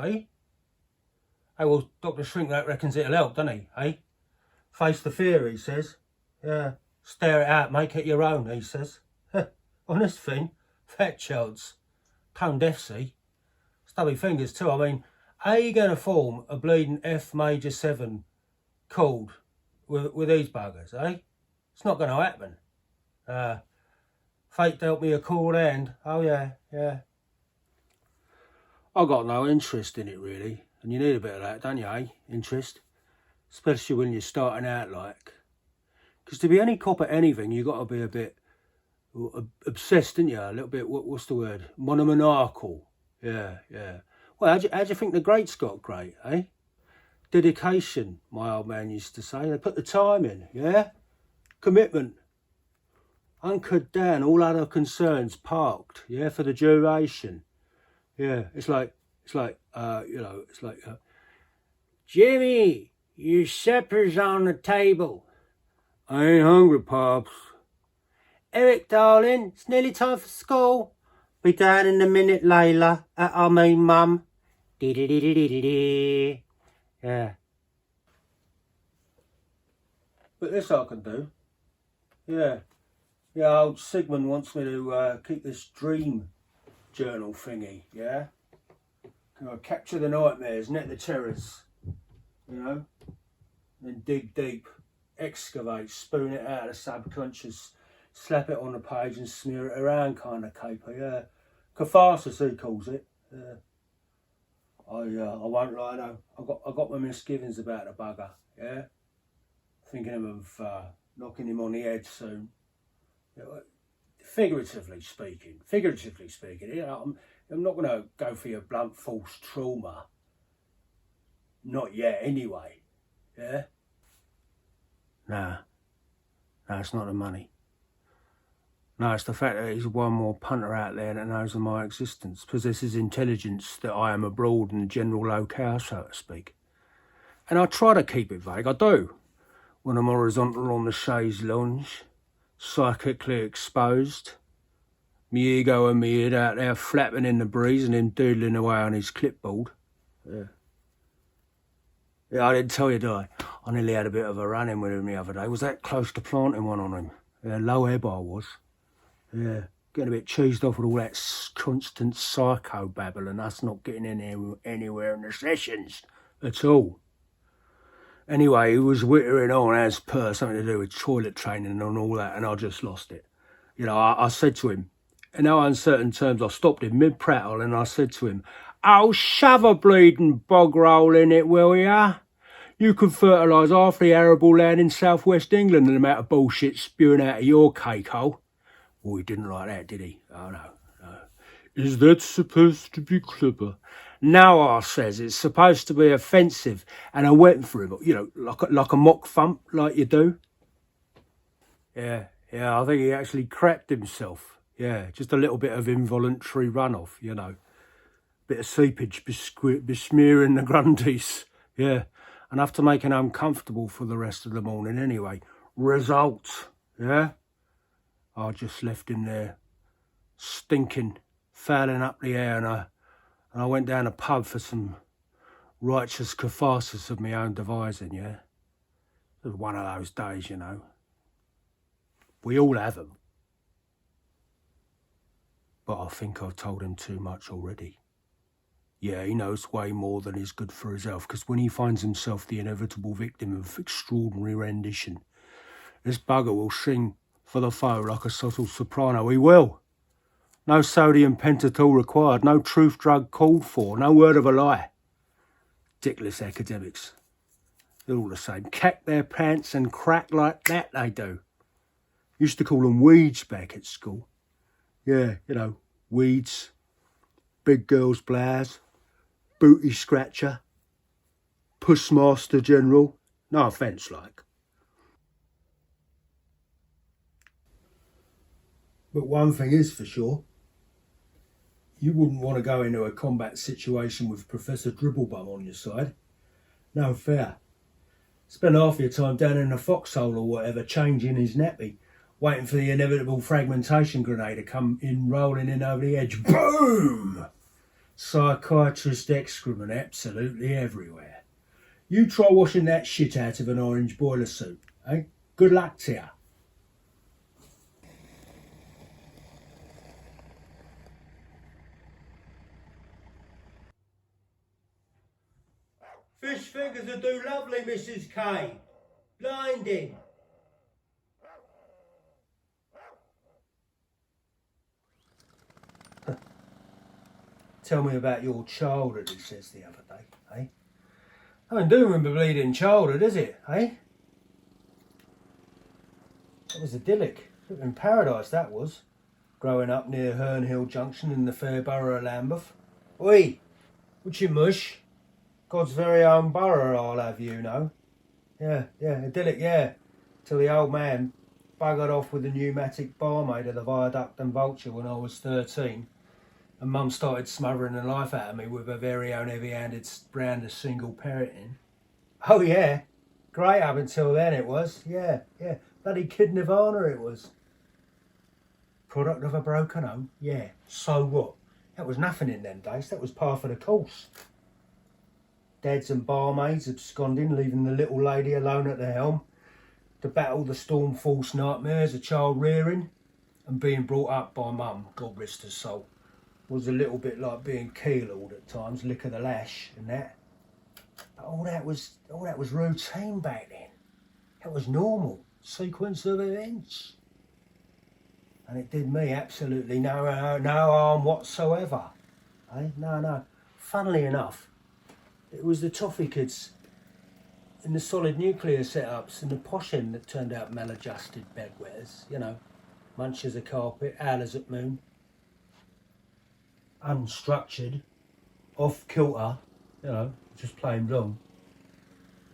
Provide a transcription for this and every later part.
eh? Hey, well, Dr. Shrinklet reckons it'll help, doesn't he, eh? Face the fear, he says. Yeah, stare it out, make it your own, he says. Honest thing, fat chance. Tone deaf, see? Stubby fingers too. I mean, how are you going to form a bleeding F major 7 chord with these buggers, eh? It's not going to happen. Fate dealt me a cool hand. Oh, yeah. I got no interest in it, really. And you need a bit of that, don't you, eh? Interest. Especially when you're starting out, like. Because to be any cop at anything, you got to be a bit obsessed, didn't you? A little bit, what's the word? Monomaniacal. Yeah. Well, how do you think the greats got great, eh? Dedication, my old man used to say. They put the time in, yeah? Commitment. Hunkered down, all other concerns parked, yeah, for the duration. Yeah, it's like, Jimmy, your supper's on the table. I ain't hungry, Pops. Eric, darling, it's nearly time for school. Be down in a minute, Layla. Mum. Dee. Yeah. But this I can do. Yeah, old Sigmund wants me to keep this dream journal thingy, yeah? Capture the nightmares, net the terrors, you know? Then dig deep, excavate, spoon it out of the subconscious, slap it on the page and smear it around kind of caper, yeah? Catharsis, he calls it. I won't lie, no. I got my misgivings about the bugger, yeah? Thinking of knocking him on the head soon. You know, figuratively speaking, you know, I'm not going to go for your blunt force trauma. Not yet, anyway. Yeah? Nah, it's not the money. No, it's the fact that he's one more punter out there that knows of my existence, possesses intelligence that I am abroad in the general locale, so to speak. And I try to keep it vague, I do. When I'm horizontal on the chaise lounge, psychically exposed, me ego and me head out there flapping in the breeze and him doodling away on his clipboard. Yeah, I didn't tell you, did I? I nearly had a bit of a run-in with him the other day. Was that close to planting one on him? Yeah, low ebb I was. Yeah, getting a bit cheesed off with all that constant psycho babble and us not getting anywhere in the sessions at all. Anyway, he was wittering on as per something to do with toilet training and all that, and I just lost it. You know, I said to him, in no uncertain terms, I stopped him mid-prattle and I said to him, "Oh, shove a bleeding bog roll in it, will ya? You could fertilise half the arable land in southwest England and the amount of bullshit spewing out of your cake hole." Well, he didn't like that, did he? Oh, no. Is that supposed to be clever? No, I says, it's supposed to be offensive, and I went for him, you know, like a mock thump, like you do. Yeah, I think he actually crapped himself. Yeah, just a little bit of involuntary runoff, you know. Bit of seepage besmearing the grundies. Yeah, enough to make him uncomfortable for the rest of the morning anyway. Result, yeah? I just left him there, stinking, fouling up the air, and I went down a pub for some righteous catharsis of my own devising, yeah? It was one of those days, you know. We all have them. But I think I've told him too much already. Yeah, he knows way more than is good for his health, because when he finds himself the inevitable victim of extraordinary rendition, this bugger will sing for the foe like a subtle soprano. He will. No sodium pentothal required, no truth drug called for, no word of a lie. Dickless academics. They're all the same. Cack their pants and crack like that, they do. Used to call them weeds back at school. Yeah, you know, weeds, big girl's blouse, booty scratcher, pussmaster general. No offence, like. But one thing is for sure, you wouldn't want to go into a combat situation with Professor Dribblebum on your side. No fair. Spend half your time down in a foxhole or whatever, changing his nappy, waiting for the inevitable fragmentation grenade to come in rolling in over the edge. Boom! Psychiatrist excrement absolutely everywhere. You try washing that shit out of an orange boiler suit, eh? Good luck to you. Fish fingers will do lovely, Mrs. K. Blinding. Tell me about your childhood, he says the other day, eh? I do remember bleeding childhood, is it, eh? It was idyllic. In paradise, that was. Growing up near Herne Hill Junction in the fair borough of Lambeth. Oi, what's your mush? God's very own borough, I'll have you know. Yeah, idyllic, yeah. Till the old man buggered off with the pneumatic barmaid of the Viaduct and Vulture when I was 13. And Mum started smothering the life out of me with her very own heavy-handed brand of single parenting. Oh yeah, great up until then it was. Yeah. Bloody Kid Nirvana it was. Product of a broken home, yeah. So what? That was nothing in them days, that was par for the course. Dads and barmaids absconding, leaving the little lady alone at the helm to battle the storm-force nightmares of child rearing, and being brought up by Mum, God rest her soul, was a little bit like being keeled at times, lick of the lash and that. But all that was routine back then. That was normal sequence of events, and it did me absolutely no harm whatsoever. No. Funnily enough, it was the toffee kids in the solid nuclear setups and the posh end that turned out maladjusted bedwetters, you know, munchers of carpet, howlers at moon, unstructured, off kilter, you know, just plain wrong.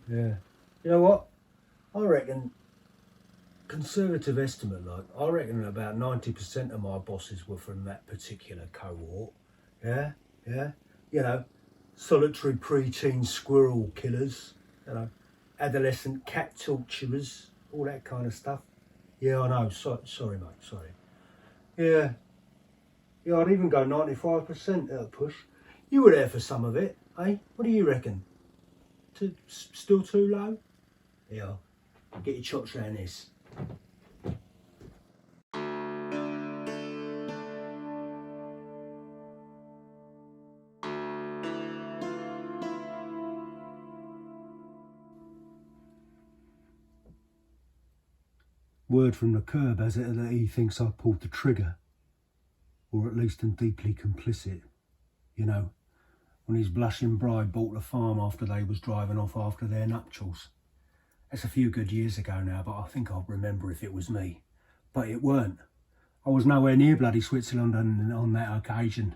Yeah. You know what? I reckon, conservative estimate, I reckon about 90% of my bosses were from that particular cohort. Yeah. You know, solitary pre-teen squirrel killers, you know, adolescent cat torturers, all that kind of stuff. Yeah, I know. Sorry, mate. Sorry. Yeah, I'd even go 95% at a push. You were there for some of it, eh? What do you reckon? Still too low? Yeah. Get your chops round this. Word from the curb has it that he thinks I pulled the trigger, or at least am deeply complicit. You know, when his blushing bride bought the farm after they was driving off after their nuptials. That's a few good years ago now, but I think I'll remember if it was me. But it weren't. I was nowhere near bloody Switzerland on that occasion.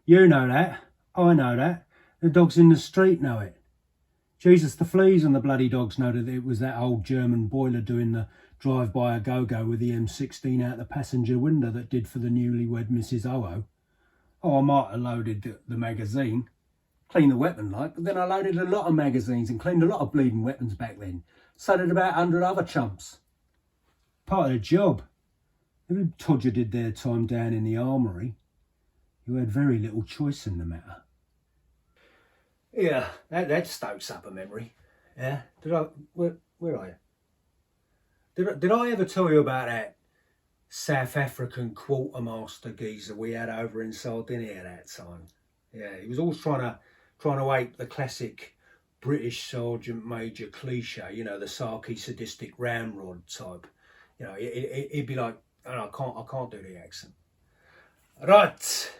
You know that. I know that. The dogs in the street know it. Jesus, the fleas and the bloody dogs know that it was that old German boiler doing the drive-by a go-go with the M16 out the passenger window that did for the newlywed Mrs. O.O. Oh, I might have loaded the magazine, cleaned the weapon but then I loaded a lot of magazines and cleaned a lot of bleeding weapons back then. So did about 100 other chumps. Part of the job. Every todger did their time down in the armoury. You had very little choice in the matter. Yeah, that stokes up a memory. Yeah, where are you? Did I ever tell you about that South African quartermaster geezer we had over in Sardinia that time? Yeah, he was always trying to ape the classic British sergeant major cliche, you know, the sarky sadistic ramrod type. You know, he'd be like, I can't do the accent. Right,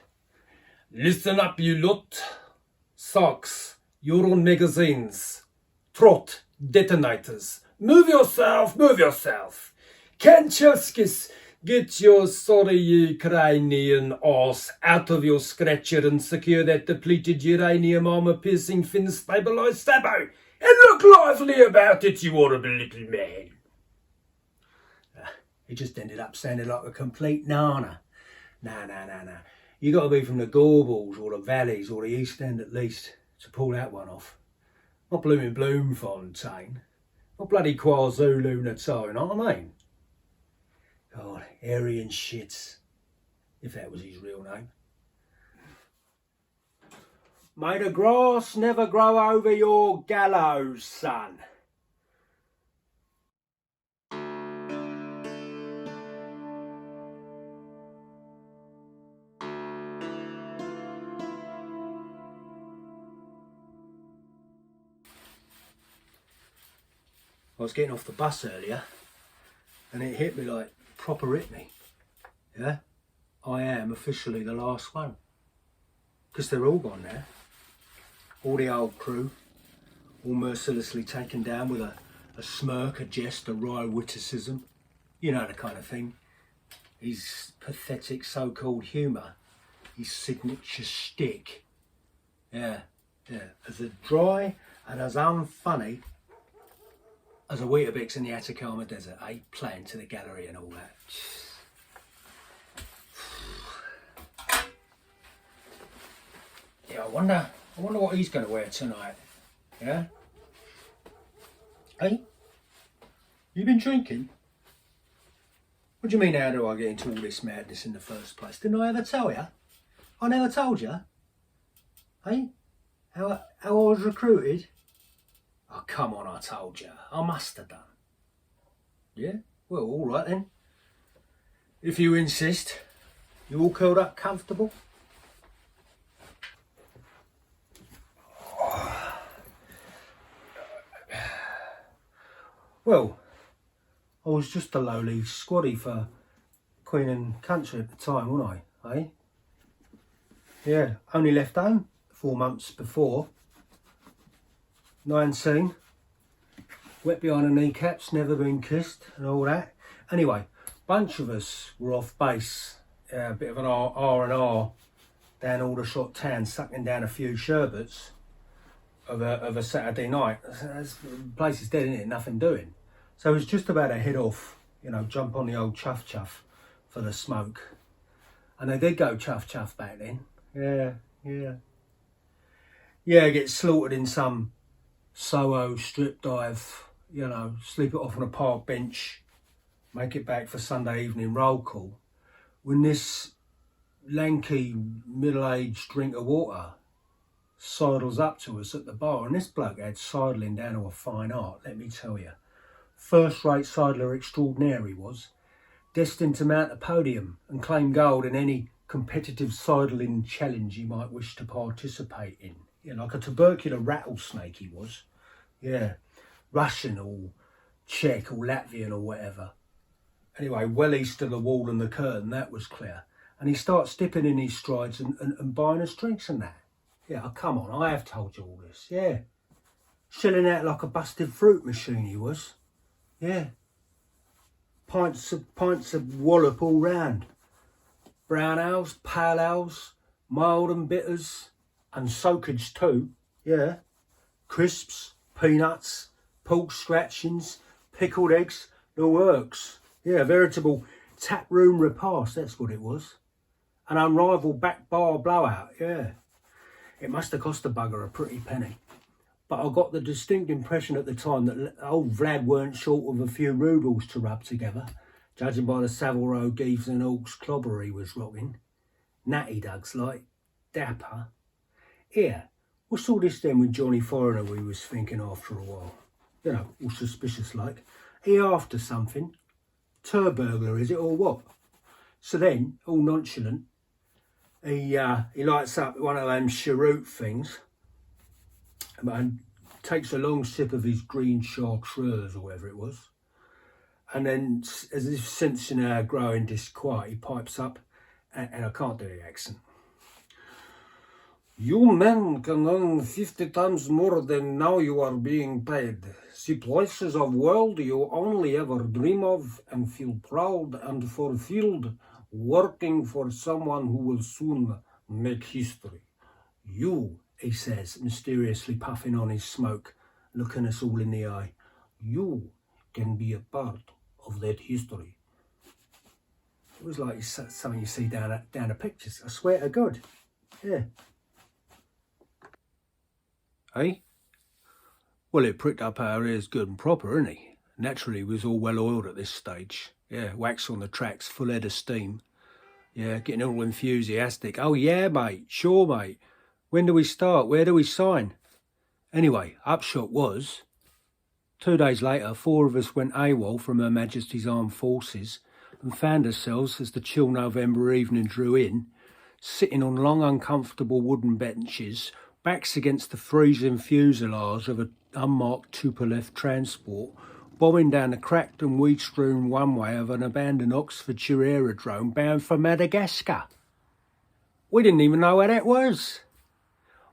listen up, you lot. Socks, Euro magazines, trot, detonators. Move yourself. Kanchevskis, get your sorry Ukrainian arse out of your scratcher and secure that depleted uranium armor-piercing fin-stabilized sabo. And look lively about it, you horrible little man. It just ended up sounding like a complete nana. Nah. You got to be from the Gorbals or the Valleys or the East End at least to pull that one off. Not blooming Bloemfontein. Not bloody KwaZulu-Natal, you know what I mean? God, Aryan shits, if that was his real name. May the grass never grow over your gallows, son. I was getting off the bus earlier and it hit me, like, proper hit me. Yeah? I am officially the last one. Because they're all gone now. All the old crew, all mercilessly taken down with a smirk, a jest, a wry witticism. You know the kind of thing. His pathetic so-called humour. His signature shtick. Yeah. As dry and as unfunny as a Weetabix in the Atacama Desert, eh? Playing to the gallery and all that. Yeah, I wonder what he's going to wear tonight. Yeah? Hey? You been drinking? What do you mean, how do I get into all this madness in the first place? Didn't I ever tell you? I never told you. Hey? How I was recruited? Oh, come on, I told you. I must have done. Yeah? Well, all right then. If you insist. You all curled up comfortable? Well, I was just a lowly squaddy for Queen and Country at the time, wasn't I? Eh? Yeah, only left home 4 months before. 19. Wet behind the kneecaps, never been kissed and all that. Anyway, bunch of us were off base. A bit of an R&R down Aldershot town, sucking down a few sherbets of a Saturday night. The place is dead, isn't it? Nothing doing. So it was just about to head off, you know, jump on the old chuff for the smoke. And they did go chuff back then. Yeah, get slaughtered in some Soho strip dive, you know, sleep it off on a park bench, make it back for Sunday evening roll call. When this lanky, middle-aged drink of water sidles up to us at the bar, and this bloke had sidling down to a fine art, let me tell you. First-rate sidler extraordinary he was, destined to mount a podium and claim gold in any competitive sidling challenge he might wish to participate in. Yeah, like a tubercular rattlesnake he was. Yeah, Russian or Czech or Latvian or whatever. Anyway, well east of the wall and the curtain, that was clear. And he starts dipping in his strides and buying us drinks and that. Yeah, oh, come on, I have told you all this, yeah. Shelling out like a busted fruit machine he was. Yeah. Pints of wallop all round. Brown ales, pale ales, mild and bitters, and soakage too, yeah. Crisps, peanuts, pork scratchings, pickled eggs, the works. Yeah, veritable tap room repast, that's what it was. An unrivalled back bar blowout, yeah. It must have cost the bugger a pretty penny. But I got the distinct impression at the time that old Vlad weren't short of a few rubles to rub together, judging by the Savile Row Geeves and Hawks clobber he was rocking. Natty Dugs like, dapper. Here, what's all this then with Johnny Foreigner we was thinking after a while? You know, all suspicious like. He after something? Turburglar is it or what? So then, all nonchalant, he lights up one of them cheroot things and takes a long sip of his green chartreuse or whatever it was. And then, as if sensing our growing disquiet, he pipes up, and I can't do the accent. You men can earn 50 times more than now you are being paid. See places of world you only ever dream of and feel proud and fulfilled working for someone who will soon make history. You, he says, mysteriously puffing on his smoke, looking us all in the eye, you can be a part of that history. It was like something you see down the pictures, I swear to God. Yeah. Eh? Well, it pricked up our ears good and proper, innit? Naturally, we was all well oiled at this stage. Yeah, wax on the tracks, full head of steam. Yeah, getting all enthusiastic. Oh, yeah, mate. Sure, mate. When do we start? Where do we sign? Anyway, upshot was, 2 days later, 4 of us went AWOL from Her Majesty's Armed Forces and found ourselves, as the chill November evening drew in, sitting on long, uncomfortable wooden benches, backs against the freezing fuselage of an unmarked Tupolev transport, bombing down the cracked and weed-strewn runway of an abandoned Oxfordshire aerodrome bound for Madagascar. We didn't even know where that was.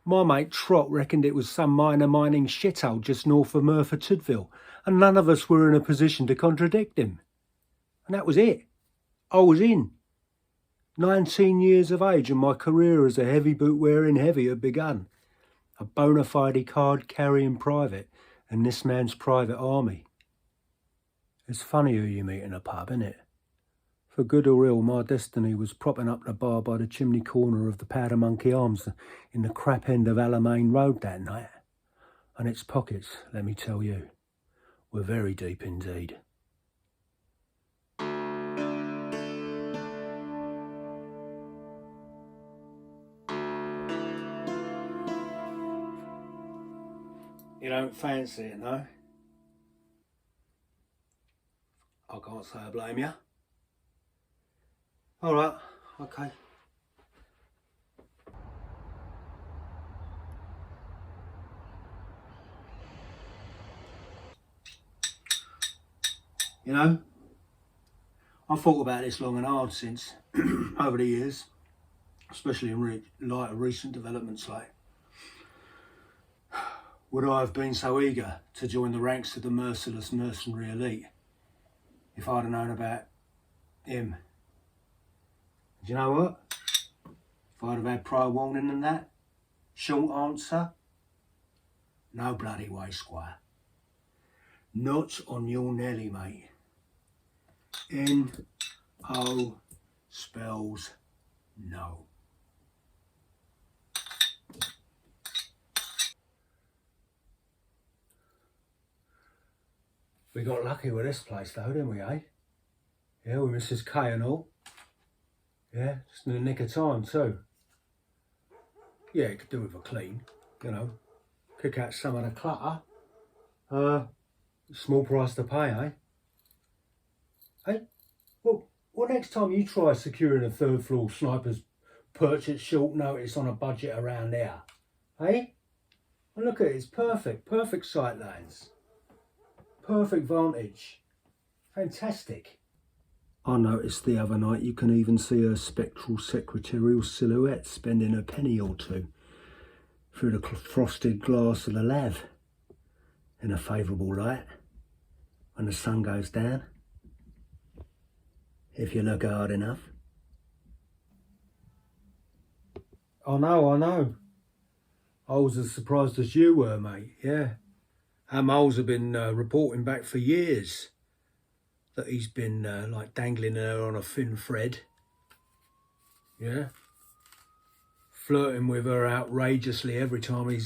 My mate Trot reckoned it was some minor mining shithole just north of Merthyr Tydfil, and none of us were in a position to contradict him. And that was it. I was in. 19 years of age, and my career as a heavy boot wearing heavy had begun. A bona fide card-carrying private in this man's private army. It's funny who you meet in a pub, isn't it? For good or ill, my destiny was propping up the bar by the chimney corner of the Powder Monkey Arms in the crap end of Alamein Road that night. And its pockets, let me tell you, were very deep indeed. You don't fancy it, no? I can't say I blame you. All right, okay. You know, I've thought about this long and hard since, over the years, especially in light of recent developments like, would I have been so eager to join the ranks of the merciless mercenary elite if I'd have known about him? Do you know what? If I'd have had prior warning and that, short answer, no bloody way, Squire. Not on your Nelly, mate. N-O spells no. We got lucky with this place though, didn't we, eh? Yeah, with Mrs. K and all. Yeah, just in the nick of time too. Yeah, it could do with a clean, you know. Kick out some of the clutter. Small price to pay, eh? Hey, well, next time you try securing a third floor sniper's perch at short notice on a budget around there, hey? And look at it, it's perfect sight lines. Perfect vantage. Fantastic. I noticed the other night you can even see her spectral secretarial silhouette spending a penny or two through the frosted glass of the lav in a favourable light when the sun goes down, if you look hard enough. I know. I was as surprised as you were, mate, yeah. Our moles have been reporting back for years that he's been like dangling her on a thin thread. Yeah. Flirting with her outrageously every time he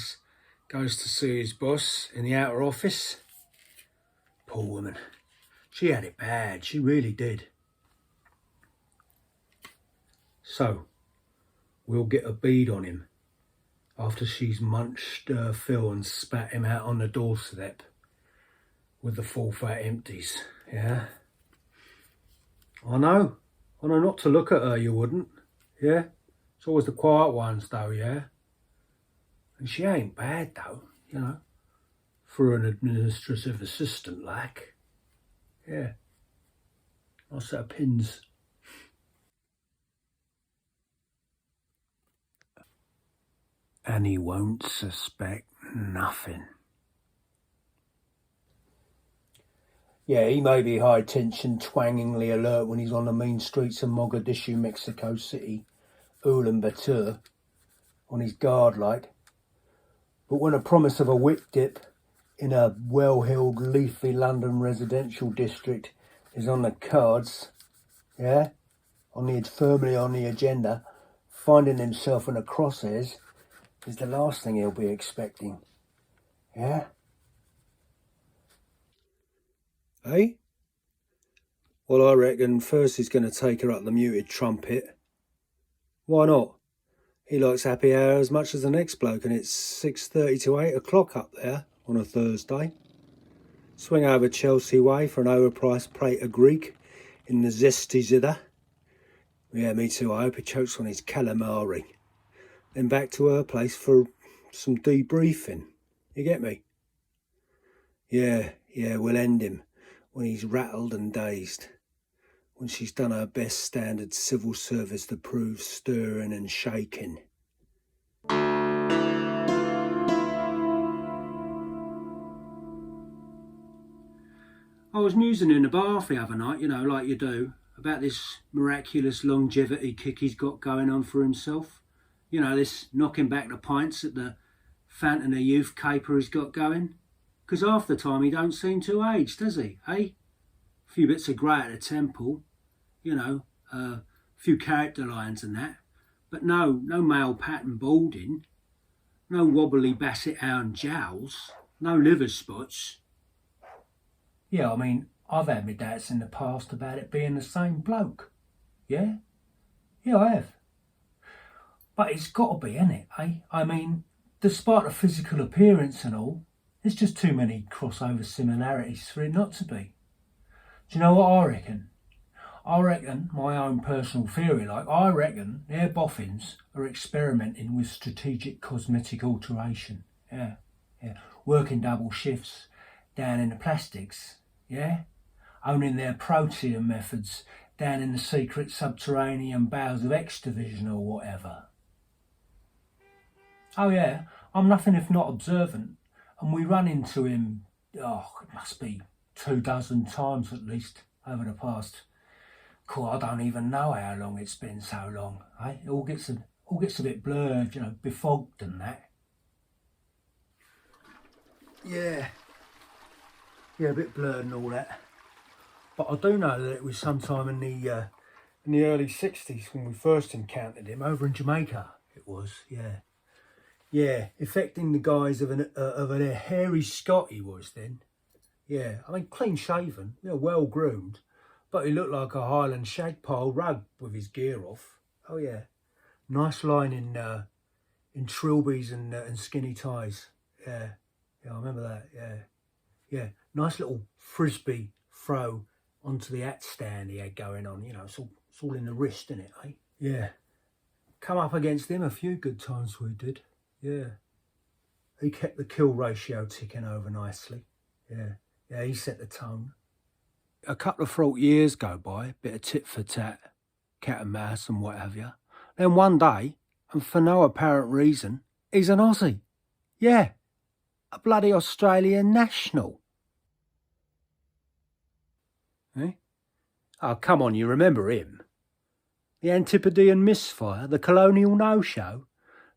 goes to see his boss in the outer office. Poor woman. She had it bad. She really did. So, we'll get a bead on him after she's munched her fill and spat him out on the doorstep with the full fat empties, yeah? I know not to look at her, you wouldn't, yeah? It's always the quiet ones though, yeah? And she ain't bad though, you know, for an administrative assistant like, yeah. Nice set of pins. And he won't suspect nothing. Yeah, he may be high tension, twangingly alert when he's on the mean streets of Mogadishu, Mexico City, Ulaanbaatar, on his guard like. But when a promise of a whip dip in a well-heeled, leafy London residential district is on the cards, yeah, firmly on the agenda, finding himself in the crosshairs is the last thing he'll be expecting. Yeah? Hey? Well, I reckon first he's going to take her up the muted trumpet. Why not? He likes happy hour as much as the next bloke, and it's 6:30 to 8 o'clock up there on a Thursday. Swing over Chelsea way for an overpriced plate of Greek in the zesty zither. Yeah, me too. I hope he chokes on his calamari. Then back to her place for some debriefing. You get me? Yeah, we'll end him when he's rattled and dazed. When she's done her best standard civil service to prove stirring and shaking. I was musing in the bath the other night, you know, like you do, about this miraculous longevity kick he's got going on for himself. You know, this knocking back the pints at the Fountain of Youth caper he's got going. Because half the time he don't seem to age, does he, eh? A few bits of grey at the temple, you know, a few character lines and that. But no male pattern balding, no wobbly basset hound jowls, no liver spots. Yeah, I mean, I've had my doubts in the past about it being the same bloke. Yeah? Yeah, I have. But it's got to be, innit, eh? I mean, despite the physical appearance and all, there's just too many crossover similarities for it not to be. Do you know what I reckon? I reckon, my own personal theory, I reckon their boffins are experimenting with strategic cosmetic alteration. Yeah. Working double shifts down in the plastics, yeah? Owning their protein methods down in the secret subterranean bowels of X Division or whatever. Oh yeah, I'm nothing if not observant, and we run into him, it must be 24 times at least over the past. Cool, I don't even know how long it's been so long, eh? It all gets a bit blurred, you know, befogged and that. Yeah, a bit blurred and all that. But I do know that it was sometime in the early 60s when we first encountered him over in Jamaica. It was, yeah. Yeah, affecting the guise of a hairy Scot he was then. Yeah, I mean, clean shaven, you know, well groomed, but he looked like a Highland shagpile rug with his gear off. Oh yeah, nice line in trilbies and skinny ties. Yeah, I remember that. Yeah, nice little frisbee throw onto the hat stand he had going on. You know, it's all in the wrist, isn't it, eh? Yeah, come up against him a few good times we did. Yeah, he kept the kill ratio ticking over nicely. Yeah, he set the tone. A couple of fraught years go by, bit of tit for tat, cat and mouse and what have you. Then one day, and for no apparent reason, he's an Aussie. Yeah, a bloody Australian national. Eh? Oh, come on, you remember him. The Antipodean misfire, the colonial no-show,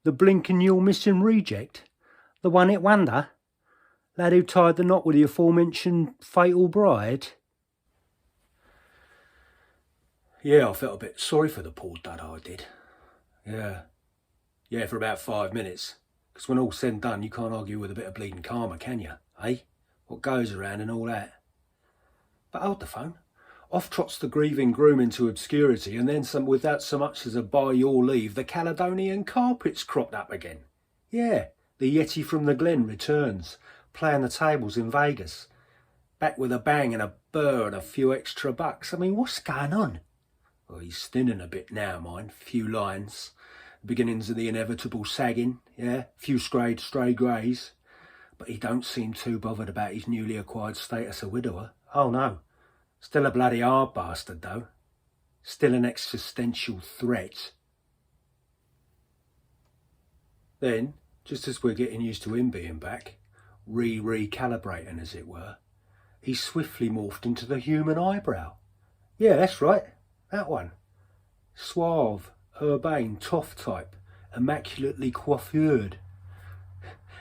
the blinking you'll missing reject, the one-hit wonder, lad who tied the knot with the aforementioned fatal bride. Yeah, I felt a bit sorry for the poor dud, I did. Yeah, for about 5 minutes. Because when all's said and done, you can't argue with a bit of bleeding karma, can you? Eh? What goes around and all that. But hold the phone. Off trots the grieving groom into obscurity, and then without so much as a by your leave, the Caledonian carpet's cropped up again. Yeah, the Yeti from the Glen returns, playing the tables in Vegas. Back with a bang and a burr and a few extra bucks. I mean, what's going on? Well, he's thinning a bit now, mind. Few lines. Beginnings of the inevitable sagging, yeah. Few stray greys. But he don't seem too bothered about his newly acquired status of widower. Oh, no. Still a bloody hard bastard, though. Still an existential threat. Then, just as we're getting used to him being back, recalibrating as it were, he swiftly morphed into the human eyebrow. Yeah, that's right, that one. Suave, urbane, toff type, immaculately coiffured.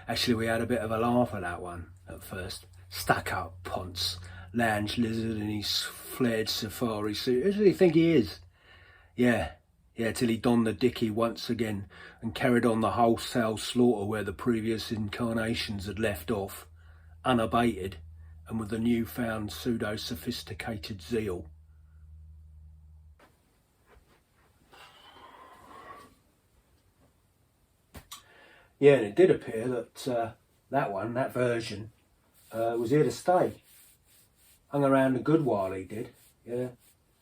Actually, we had a bit of a laugh at that one at first. Stuck up ponce, lounge lizard in his flared safari suit. Who does he think he is? Yeah, till he donned the dicky once again and carried on the wholesale slaughter where the previous incarnations had left off, unabated and with a newfound pseudo-sophisticated zeal. Yeah, and it did appear that that version, was here to stay. Hung around a good while, he did, yeah,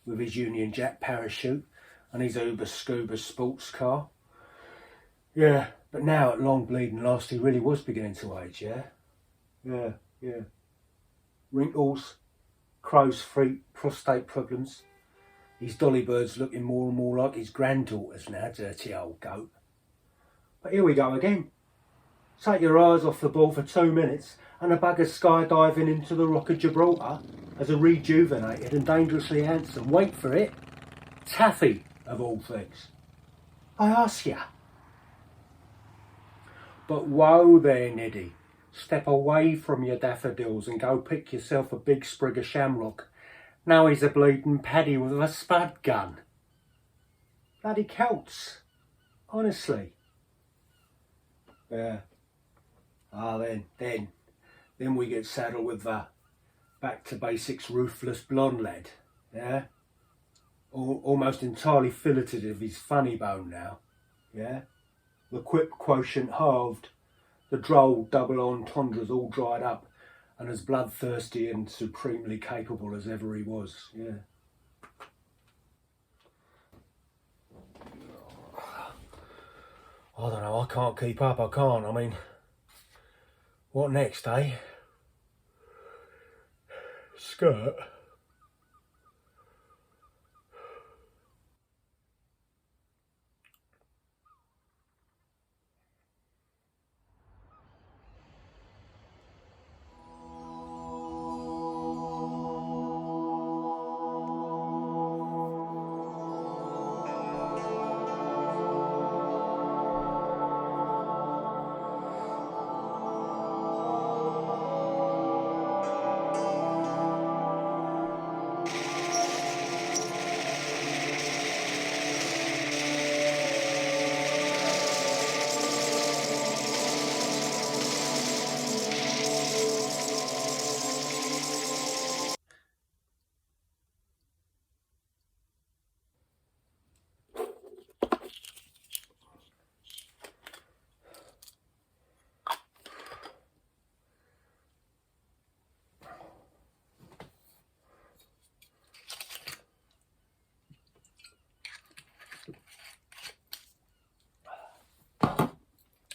with his Union Jack parachute and his Uber Scuba sports car. Yeah, but now at long bleeding last, he really was beginning to age, yeah? Yeah, yeah. Wrinkles, crow's feet, prostate problems. His dolly bird's looking more and more like his granddaughters now, dirty old goat. But here we go again. Take your eyes off the ball for 2 minutes and a bugger's skydiving into the Rock of Gibraltar as a rejuvenated and dangerously handsome, wait for it, Taffy, of all things. I ask ya. But whoa there, Niddy. Step away from your daffodils and go pick yourself a big sprig of shamrock. Now he's a bleeding paddy with a spud gun. Bloody Celts. Honestly. Yeah. Then we get saddled with the back to basics ruthless blonde lad. Yeah. Almost entirely filleted of his funny bone now. Yeah. The quip quotient halved. The droll double entendres all dried up and as bloodthirsty and supremely capable as ever he was. Yeah. I don't know, I can't keep up, I can't. I mean, what next, eh? Skirt?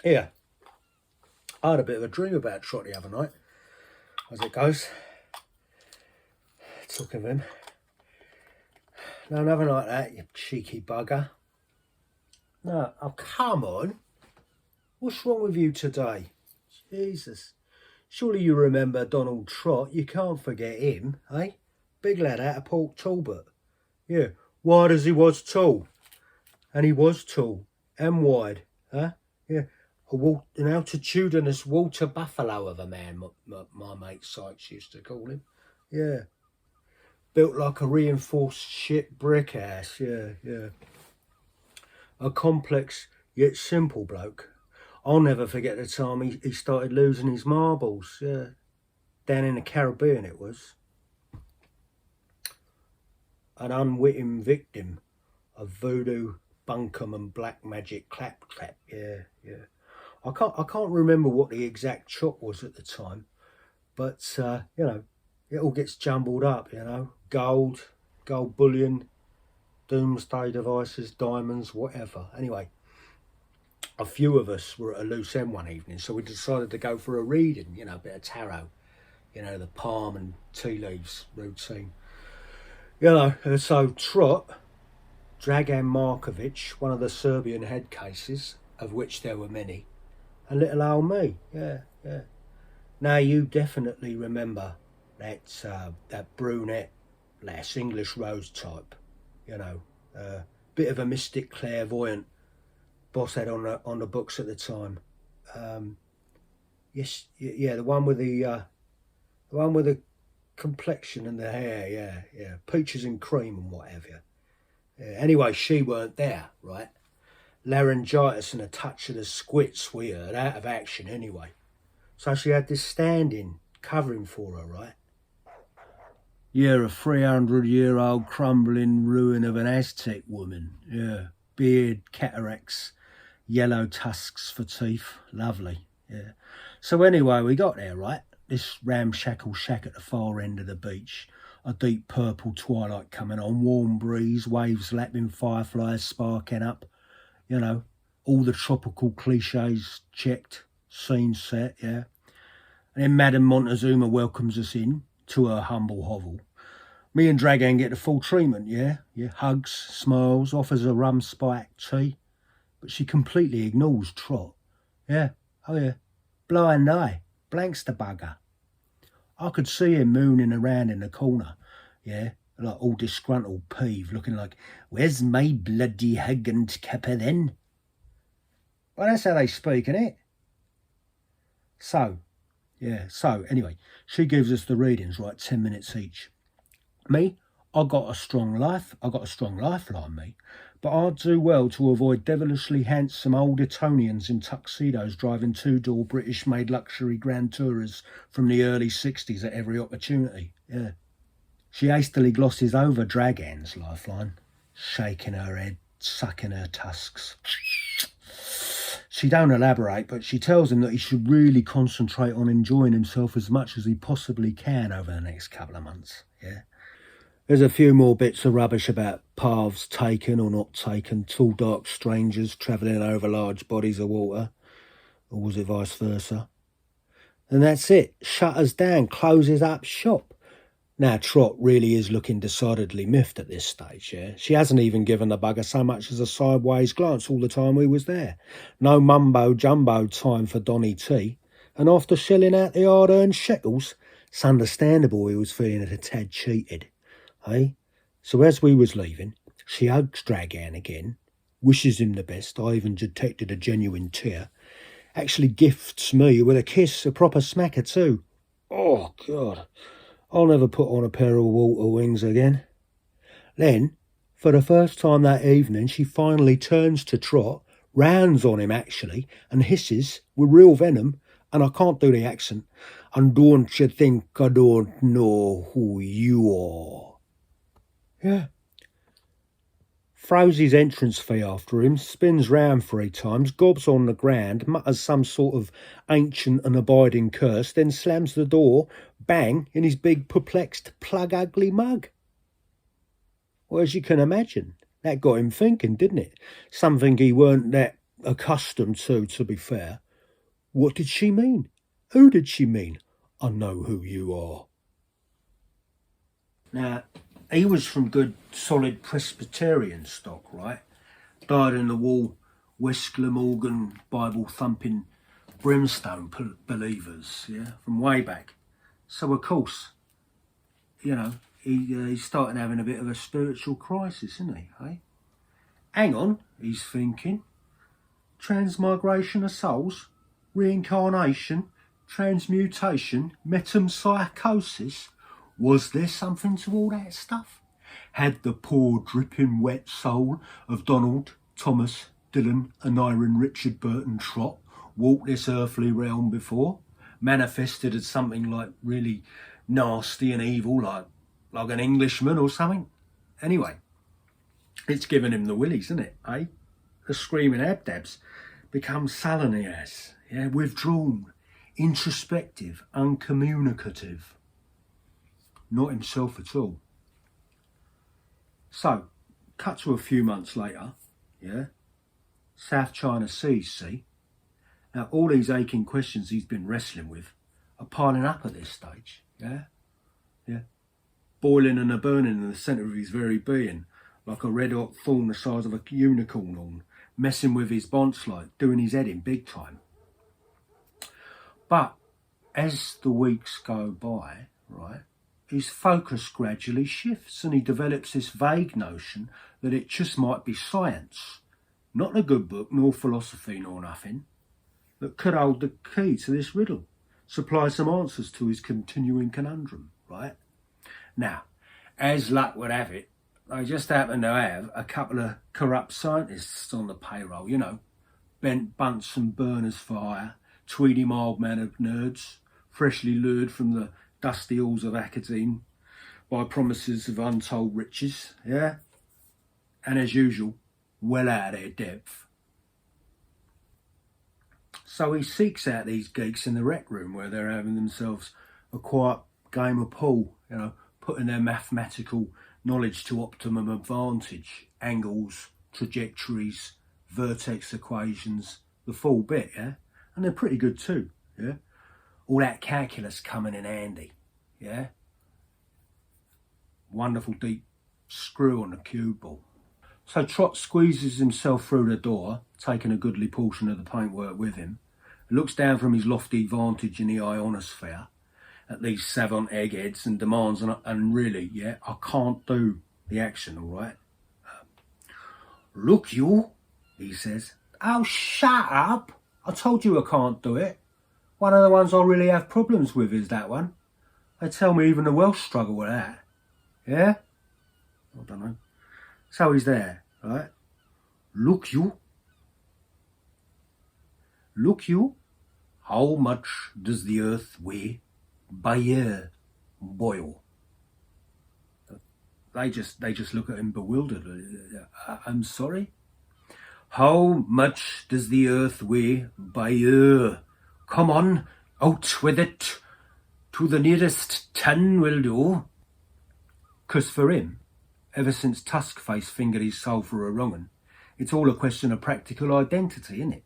Yeah, I had a bit of a dream about Trot the other night, as it goes. Talking of him. No, nothing like that, you cheeky bugger. No, oh, come on. What's wrong with you today? Jesus. Surely you remember Donald Trot. You can't forget him, eh? Big lad out of Port Talbot. Yeah, wide as he was tall. And he was tall and wide, huh? Yeah. An altitudinous water buffalo of a man, my mate Sykes used to call him. Yeah. Built like a reinforced ship brick house, yeah. A complex yet simple bloke. I'll never forget the time he started losing his marbles, yeah. Down in the Caribbean it was. An unwitting victim of voodoo, bunkum and black magic claptrap, yeah. I can't remember what the exact chop was at the time, but you know, it all gets jumbled up, you know. Gold bullion, doomsday devices, diamonds, whatever. Anyway, a few of us were at a loose end one evening, so we decided to go for a reading, you know, a bit of tarot, you know, the palm and tea leaves routine. You know, so Trot, Dragan Markovic, one of the Serbian head cases, of which there were many, and little old me, yeah. Now you definitely remember that brunette lass, English rose type, you know, bit of a mystic clairvoyant boss had on the books at the time. Yes, yeah, the one with the complexion and the hair, yeah, peaches and cream and what have you. Yeah, anyway, she weren't there, right? Laryngitis and a touch of the squits, we heard, out of action anyway. So she had this stand-in covering for her, right? Yeah, a 300-year-old crumbling ruin of an Aztec woman. Yeah, beard, cataracts, Yellow tusks for teeth. Lovely, yeah. So anyway, we got there, right? This ramshackle shack at the far end of the beach. A deep purple twilight coming on, warm breeze, waves lapping, fireflies sparking up. You know, all the tropical cliches checked, scene set, yeah. And then Madame Montezuma welcomes us in to her humble hovel. Me and Dragan get the full treatment, yeah? Hugs, smiles, offers a rum spike tea. But she completely ignores Trot. Yeah, oh yeah, blind eye, blanks the bugger. I could see him mooning around in the corner, yeah, like all disgruntled, peeved, looking like, where's my bloody hug and kipper then? Well, that's how they speak, innit? So, anyway, she gives us the readings, right, 10 minutes each. Me, I got a strong lifeline, me. But I'd do well to avoid devilishly handsome old Etonians in tuxedos driving two-door British-made luxury Grand Tourers from the early 60s at every opportunity, yeah. She hastily glosses over Dragan's lifeline, shaking her head, sucking her tusks. She don't elaborate, but she tells him that he should really concentrate on enjoying himself as much as he possibly can over the next couple of months, yeah. There's a few more bits of rubbish about paths taken or not taken, tall dark strangers travelling over large bodies of water, or was it vice versa? And that's it, shutters down, closes up shop. Now Trot really is looking decidedly miffed at this stage, yeah? She hasn't even given the bugger so much as a sideways glance all the time we was there. No mumbo-jumbo time for Donny T. And after shelling out the hard-earned shekels, it's understandable he was feeling a tad cheated. Hey? So as we was leaving, she hugs Dragan again, wishes him the best. I even detected a genuine tear. Actually gifts me with a kiss, a proper smacker too. Oh, God. I'll never put on a pair of water wings again. Then, for the first time that evening, she finally turns to Trot, rounds on him actually, and hisses with real venom, and I can't do the accent, and don't you think I don't know who you are? Yeah. Throws his entrance fee after him, spins round 3 times, gobs on the ground, mutters some sort of ancient and abiding curse, then slams the door, bang, in his big perplexed plug ugly mug. Well, as you can imagine, that got him thinking, didn't it? Something he weren't that accustomed to be fair. What did she mean? Who did she mean? I know who you are. Now, he was from good, solid Presbyterian stock, right? Dyed-in-the-wall, West Glamorgan, Bible-thumping, brimstone believers, yeah, from way back. So, of course, you know, he's starting having a bit of a spiritual crisis, isn't he, eh? Hang on, he's thinking. Transmigration of souls, reincarnation, transmutation, metempsychosis. Was there something to all that stuff? Had the poor dripping wet soul of Donald, Thomas, Dylan and Iron Richard Burton Trot walked this earthly realm before? Manifested as something like really nasty and evil, like an Englishman or something? Anyway, it's given him the willies, isn't it, eh? The screaming abdabs become sullen, he has, yeah, withdrawn, introspective, uncommunicative. Not himself at all. So, cut to a few months later, yeah, South China Sea, see? Now, all these aching questions he's been wrestling with are piling up at this stage, yeah? Boiling and a burning in the centre of his very being, like a red-hot thorn the size of a unicorn horn, messing with his bonds like, doing his head in big time. But as the weeks go by, right, his focus gradually shifts and he develops this vague notion that it just might be science, not a good book, nor philosophy, nor nothing, that could hold the key to this riddle, supply some answers to his continuing conundrum, right? Now, as luck would have it, I just happen to have a couple of corrupt scientists on the payroll, you know, bent Bunsen burners for hire, tweedy mild-mannered nerds, freshly lured from the dusty halls of Academe by promises of untold riches, yeah? And as usual, well out of their depth. So he seeks out these geeks in the rec room where they're having themselves a quiet game of pool, you know, putting their mathematical knowledge to optimum advantage, angles, trajectories, vertex equations, the full bit, yeah? And they're pretty good too, yeah? All that calculus coming in handy, yeah? Wonderful deep screw on the cue ball. So Trot squeezes himself through the door, taking a goodly portion of the paintwork with him, looks down from his lofty vantage in the ionosphere at these savant eggheads and demands, and really, yeah, I can't do the action, all right? Look, you, he says. Oh, shut up. I told you I can't do it. One of the ones I really have problems with is that one. They tell me even the Welsh struggle with that. Yeah? I don't know. So he's there, right? Look, you. Look, you. How much does the earth weigh by year, boil? They just look at him bewildered. I'm sorry? How much does the earth weigh by year? Come on, out with it. To the nearest 10 will do. 'Cause for him, ever since Tuskface fingered his soul for a wrong'un, it's all a question of practical identity, isn't it?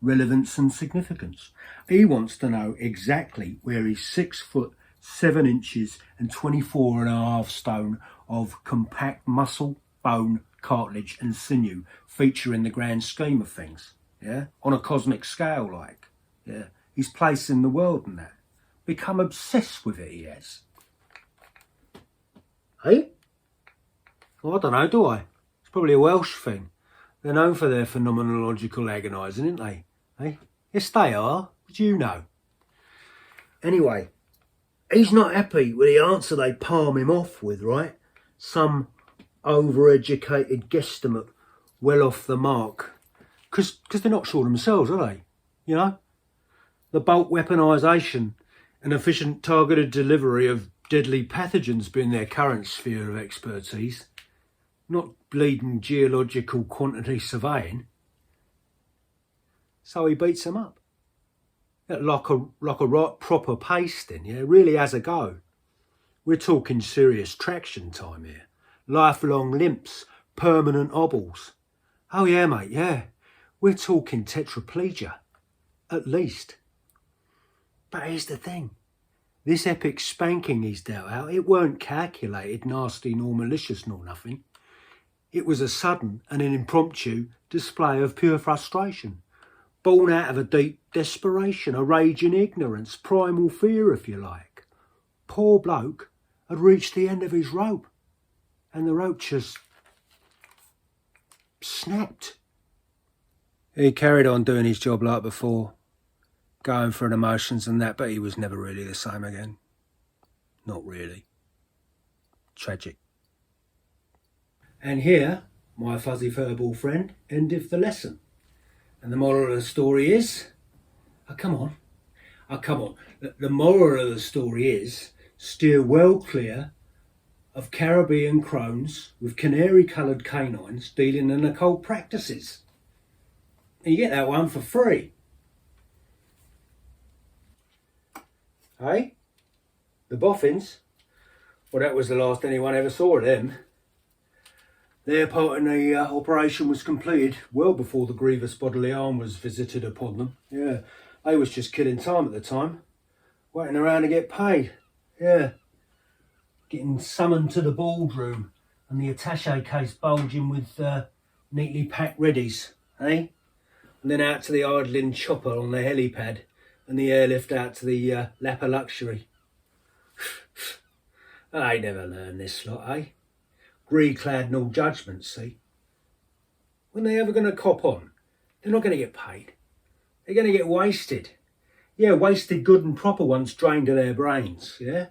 Relevance and significance. He wants to know exactly where his 6 foot 7 inches and 24.5 stone of compact muscle, bone, cartilage and sinew feature in the grand scheme of things, yeah? On a cosmic scale, like, yeah? His place in the world and that. Become obsessed with it, he has. Hey? Well, I don't know, do I? It's probably a Welsh thing. They're known for their phenomenological agonising, aren't they? Hey? Yes, they are. Did you know? Anyway, he's not happy with the answer they palm him off with, right? Some overeducated guesstimate well off the mark. Because they're not sure themselves, are they? You know? The bulk weaponisation and efficient targeted delivery of deadly pathogens being their current sphere of expertise, not bleeding geological quantity surveying. So he beats them up. Like a right proper pasting, yeah, really has a go. We're talking serious traction time here. Lifelong limps, permanent hobbles. Oh yeah, mate, yeah. We're talking tetraplegia, at least. But here's the thing. This epic spanking he's dealt out, it weren't calculated, nasty nor malicious nor nothing. It was a sudden and an impromptu display of pure frustration, born out of a deep desperation, a raging ignorance, primal fear if you like. Poor bloke had reached the end of his rope and the rope just snapped. He carried on doing his job like before, going through the motions and that, but he was never really the same again. Not really. Tragic. And here, my fuzzy furball friend endeth the lesson. And the moral of the story is... come on. The moral of the story is steer well clear of Caribbean crones with canary-coloured canines dealing in occult practices. And you get that one for free. Hey? The boffins? Well, that was the last anyone ever saw of them. Their part in the operation was completed well before the grievous bodily harm was visited upon them. Yeah, they was just killing time at the time. Waiting around to get paid. Yeah. Getting summoned to the boardroom and the attaché case bulging with neatly packed readies, eh? And then out to the idling chopper on the helipad and the airlift out to the Lapa Luxury. They never learn this lot, eh? Grey-clad and all judgment, see? When they ever going to cop on? They're not going to get paid. They're going to get wasted. Yeah, wasted good and proper ones drained of their brains, yeah?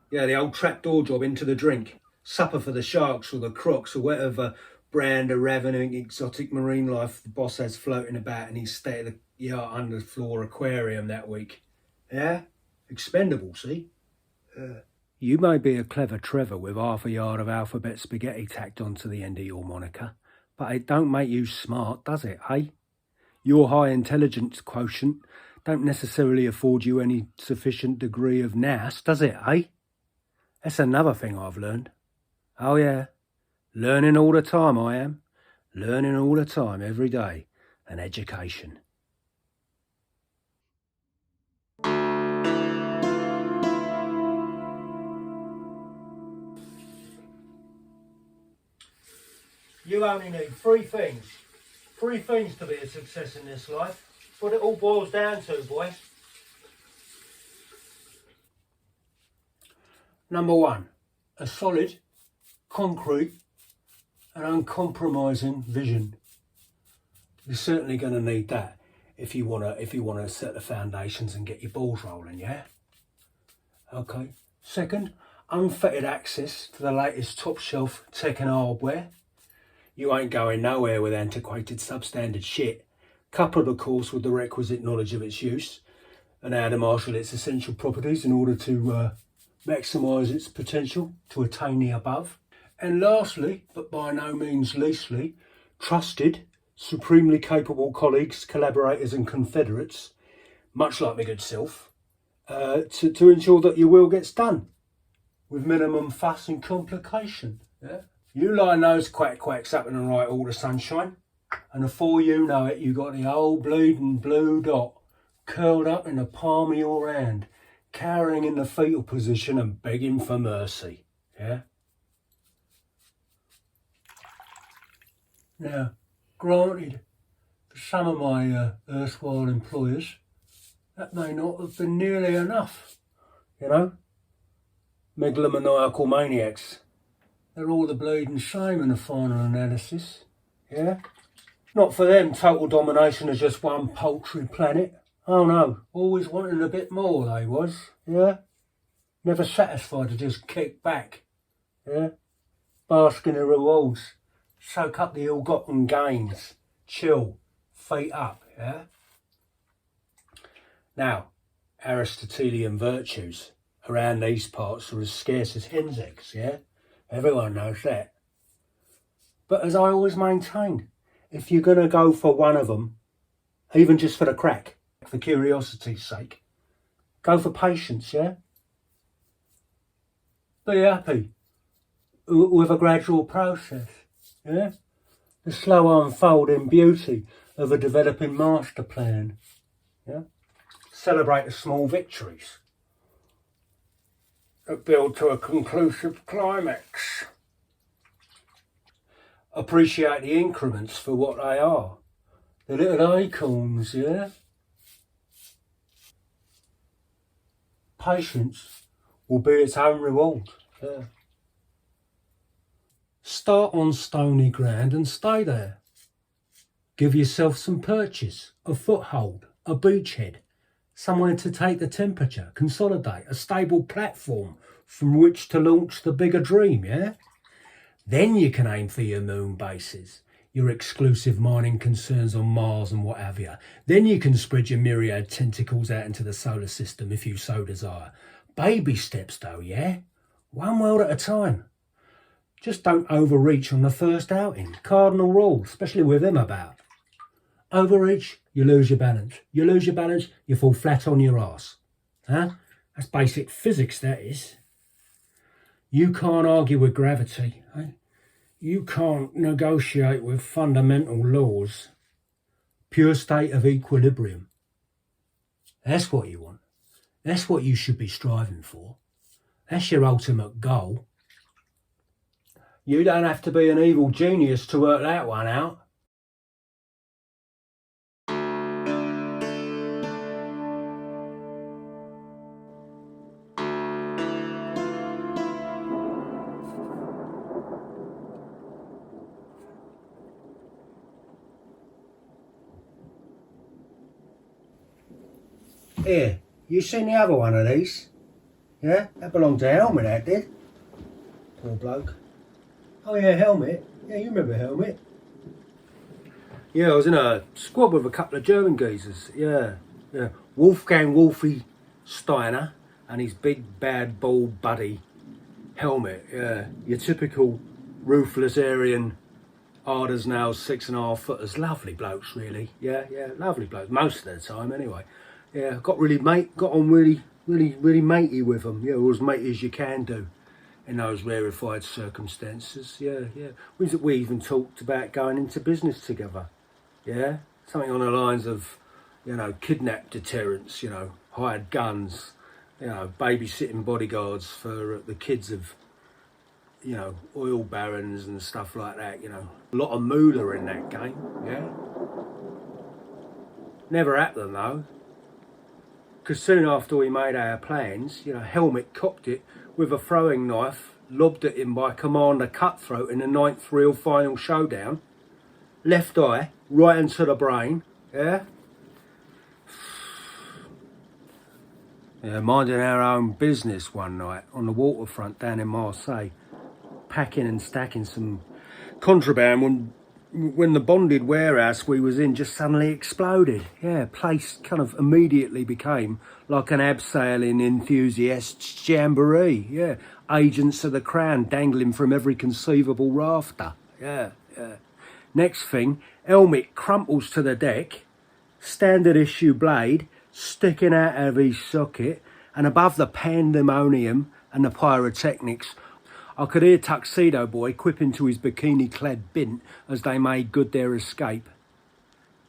Yeah, the old trapdoor job into the drink. Supper for the sharks or the crocs or whatever brand of ravening exotic marine life the boss has floating about in his state-of-the-art underfloor aquarium that week. Yeah? Expendable, see? You may be a clever Trevor with half a yard of alphabet spaghetti tacked onto the end of your moniker, But it don't make you smart, does it, eh? Your high intelligence quotient don't necessarily afford you any sufficient degree of nous, does it, eh? That's another thing I've learned. Oh yeah, learning all the time I am. Learning all the time, every day. An education. You only need three things. Three things to be a success in this life. What it all boils down to, boy. Number one, a solid, concrete and uncompromising vision. You're certainly going to need that if you want to set the foundations and get your balls rolling, yeah? Okay. Second, unfettered access to the latest top shelf tech and hardware. You ain't going nowhere with antiquated substandard shit, coupled of course with the requisite knowledge of its use and how to marshal its essential properties in order to maximise its potential to attain the above. And lastly, but by no means leastly, trusted, supremely capable colleagues, collaborators and confederates, much like my good self, to ensure that your will gets done with minimum fuss and complication. Yeah? You line those quacks up in the right order, sunshine, and before you know it, you got the old bleeding blue dot curled up in the palm of your hand, cowering in the fetal position and begging for mercy. Yeah? Now, granted, for some of my erstwhile employers, that may not have been nearly enough, you know? Megalomaniacal maniacs. They're all the bleeding same in the final analysis, yeah? Not for them, total domination is just one paltry planet. Oh no, always wanting a bit more they was, yeah? Never satisfied to just kick back, yeah? Bask in the rewards, soak up the ill-gotten gains, chill, feet up, yeah? Now, Aristotelian virtues around these parts are as scarce as hen's eggs, yeah? Everyone knows that. But as I always maintained, if you're going to go for one of them, even just for the crack, for curiosity's sake, go for patience, yeah? Be happy with a gradual process, yeah? The slow unfolding beauty of a developing master plan, yeah? Celebrate the small victories that build to a conclusive climax. Appreciate the increments for what they are. The little acorns, yeah? Patience will be its own reward, yeah? Start on stony ground and stay there. Give yourself some perches, a foothold, a beachhead, somewhere to take the temperature, consolidate, a stable platform from which to launch the bigger dream, yeah? Then you can aim for your moon bases, your exclusive mining concerns on Mars and what have you. Then you can spread your myriad tentacles out into the solar system if you so desire. Baby steps though, yeah? One world at a time. Just don't overreach on the first outing. Cardinal rule, especially with him about. Overreach, you lose your balance. You lose your balance, you fall flat on your ass. Huh? That's basic physics, that is. You can't argue with gravity. Eh? You can't negotiate with fundamental laws. Pure state of equilibrium. That's what you want. That's what you should be striving for. That's your ultimate goal. You don't have to be an evil genius to work that one out. Here, you seen the other one of these? Yeah, that belonged to Helmet, that did. Poor bloke. Oh yeah, Helmet. Yeah, you remember Helmet. Yeah, I was in a squad with a couple of German geezers. Yeah. Wolfgang Wolfie Steiner and his big bad bald buddy Helmet. Yeah, your typical ruthless Aryan hard as nails, 6.5 footers, lovely blokes really. Yeah, lovely blokes, most of the time anyway. Yeah, got on really matey with them. Yeah, or as matey as you can do in those rarefied circumstances. Yeah. We even talked about going into business together. Yeah, something on the lines of, kidnap deterrence, hired guns, babysitting bodyguards for the kids of, oil barons and stuff like that, A lot of moolah in that game, yeah. Never happened though, because soon after we made our plans, Helmet cocked it with a throwing knife, lobbed at him by Commander Cutthroat in the 9th Real Final Showdown. Left eye, right into the brain, yeah. Yeah, minding our own business one night on the waterfront down in Marseille, packing and stacking some contraband when the bonded warehouse we was in just suddenly exploded. Yeah, place kind of immediately became like an abseiling enthusiast's jamboree. Yeah, agents of the crown dangling from every conceivable rafter. Yeah. Next thing, Helmet crumples to the deck, standard issue blade sticking out of his socket, and above the pandemonium and the pyrotechnics, I could hear Tuxedo Boy quipping to his bikini-clad bint as they made good their escape.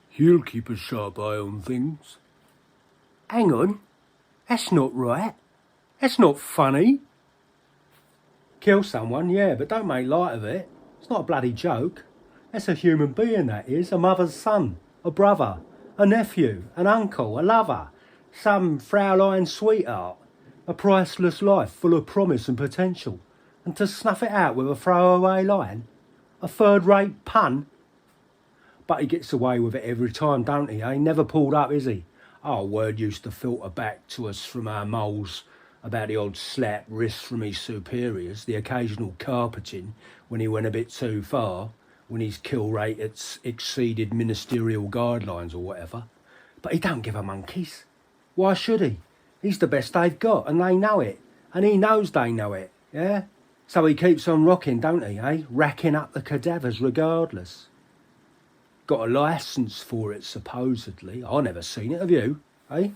"He'll keep a sharp eye on things." Hang on, that's not right. That's not funny. Kill someone, yeah, but don't make light of it. It's not a bloody joke. That's a human being, that is. A mother's son, a brother, a nephew, an uncle, a lover, some Fraulein sweetheart. A priceless life full of promise and potential. And to snuff it out with a throwaway line? A third-rate pun? But he gets away with it every time, don't he, eh? Never pulled up, is he? Our word used to filter back to us from our moles about the odd slap wrist from his superiors, the occasional carpeting when he went a bit too far, when his kill rate exceeded ministerial guidelines or whatever. But he don't give a monkeys. Why should he? He's the best they've got, and they know it. And he knows they know it, yeah? So he keeps on rocking, don't he, eh? Racking up the cadavers regardless. Got a licence for it, supposedly. I never seen it, have you? Eh?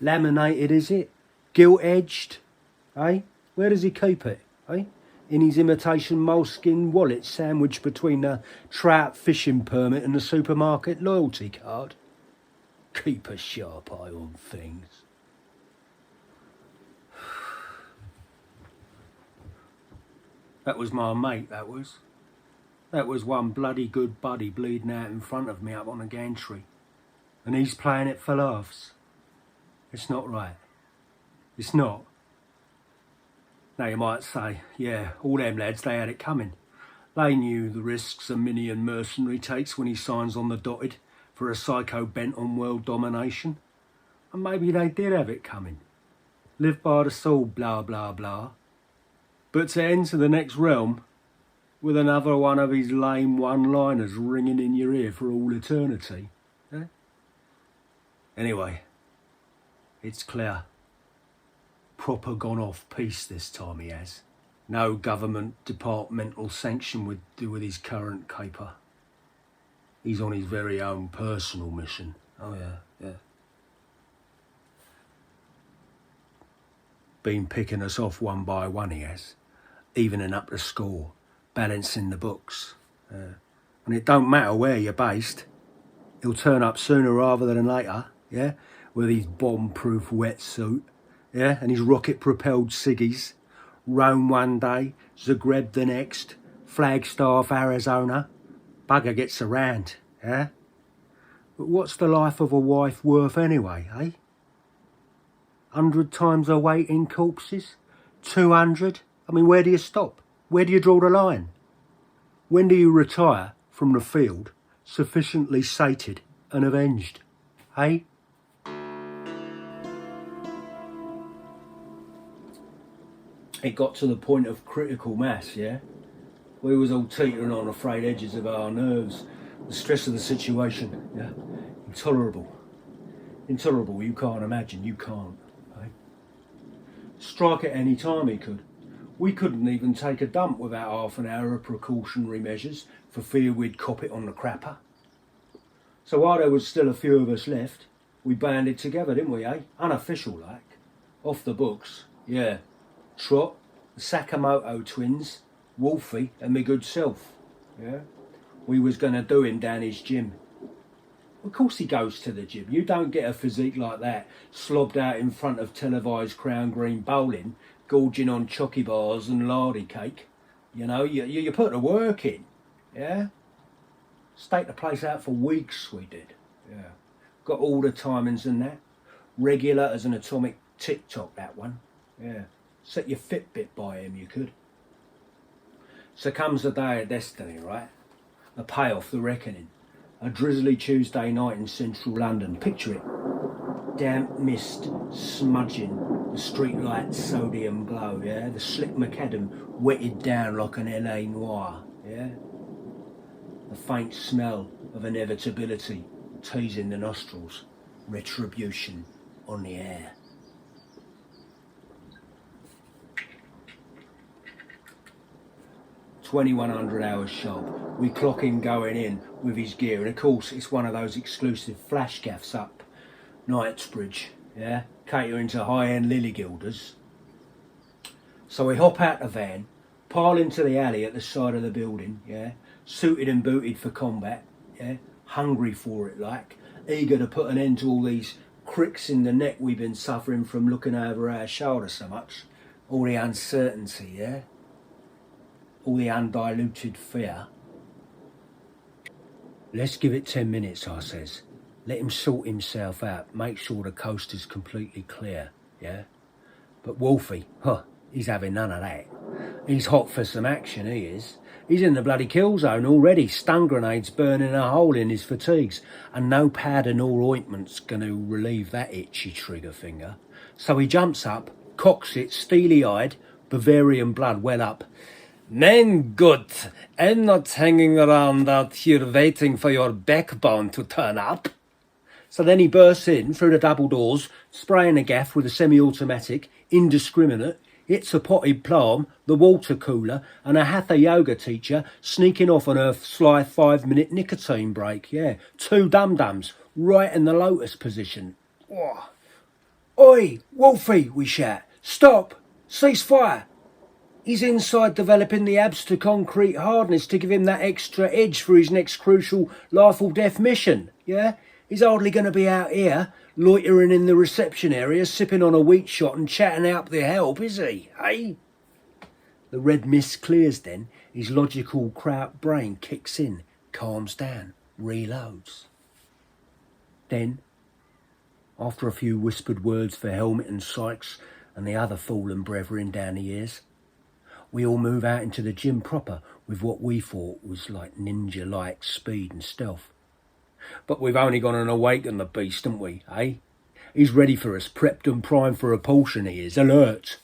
Laminated, is it? Gilt-edged? Eh? Where does he keep it? Eh? In his imitation moleskin wallet sandwiched between the trout fishing permit and the supermarket loyalty card? Keep a sharp eye on things. That was my mate, that was. That was one bloody good buddy bleeding out in front of me up on the gantry. And he's playing it for laughs. It's not right. It's not. Now you might say, yeah, all them lads, they had it coming. They knew the risks a minion mercenary takes when he signs on the dotted for a psycho bent on world domination. And maybe they did have it coming. Live by the sword, blah, blah, blah. But to enter the next realm with another one of his lame one-liners ringing in your ear for all eternity. Eh? Anyway, it's clear. Proper gone off piece this time he has. No government departmental sanction would do with his current caper. He's on his very own personal mission. Oh yeah. Been picking us off one by one he has. Evening up the score, balancing the books. And it don't matter where you're based. He'll turn up sooner rather than later, yeah? With his bomb-proof wetsuit, yeah? And his rocket-propelled ciggies. Rome one day, Zagreb the next, Flagstaff, Arizona. Bugger gets around, yeah? But what's the life of a wife worth anyway, eh? 100 times her weight in corpses? 200? I mean, where do you stop? Where do you draw the line? When do you retire from the field sufficiently sated and avenged, eh? It got to the point of critical mass, yeah? We was all teetering on the frayed edges of our nerves. The stress of the situation, yeah? Intolerable. Intolerable, you can't imagine, you can't, eh? Strike at any time he could. We couldn't even take a dump without half an hour of precautionary measures for fear we'd cop it on the crapper. So while there was still a few of us left, we banded together, didn't we, eh? Unofficial like. Off the books, yeah. Trot, the Sakamoto twins, Wolfie and me good self, yeah. We was going to do him down his gym. Of course he goes to the gym. You don't get a physique like that, slobbed out in front of televised Crown Green bowling, gorging on chocky bars and lardy cake. You know, you put the work in, yeah? Staked the place out for weeks, we did, yeah. Got all the timings and that. Regular as an atomic tick-tock, that one, yeah. Set your Fitbit by him, you could. So comes the day of destiny, right? The payoff, the reckoning. A drizzly Tuesday night in central London. Picture it. Damp mist smudging the streetlight sodium glow, yeah? The slick macadam wetted down like an LA noir, yeah? The faint smell of inevitability teasing the nostrils. Retribution on the air. 2100 hours sharp. We clock him going in with his gear, and of course it's one of those exclusive flash gaffs up Knightsbridge, yeah, catering to high-end lily gilders. So we hop out the van, pile into the alley at the side of the building, yeah, suited and booted for combat, yeah, hungry for it like, eager to put an end to all these cricks in the neck we've been suffering from looking over our shoulder so much, all the uncertainty, yeah, all the undiluted fear. Let's give it 10 minutes, I says. Let him sort himself out, make sure the coast is completely clear, yeah? But Wolfie, he's having none of that. He's hot for some action, he is. He's in the bloody kill zone already, stun grenades burning a hole in his fatigues, and no powder nor ointment's going to relieve that itchy trigger finger. So he jumps up, cocks it, steely-eyed, Bavarian blood well up. "Men, good. I'm not hanging around out here waiting for your backbone to turn up." So then he bursts in through the double doors, spraying the gaff with a semi-automatic, indiscriminate, hits a potted palm, the water cooler, and a hatha yoga teacher sneaking off on her sly 5-minute nicotine break. Yeah, 2 dum-dums, right in the lotus position. Oh. "Oi, Wolfie," we shout. "Stop! Cease fire!" He's inside developing the abs to concrete hardness to give him that extra edge for his next crucial life or death mission, yeah? He's hardly going to be out here, loitering in the reception area, sipping on a wheat shot and chatting out the help, is he, eh? The red mist clears then, his logical kraut brain kicks in, calms down, reloads. Then, after a few whispered words for Helmet and Sykes and the other fallen brethren down the ears, we all move out into the gym proper with what we thought was like ninja-like speed and stealth. But we've only gone and awakened the beast, haven't we, eh? He's ready for us, prepped and primed for a portion, he is, alert.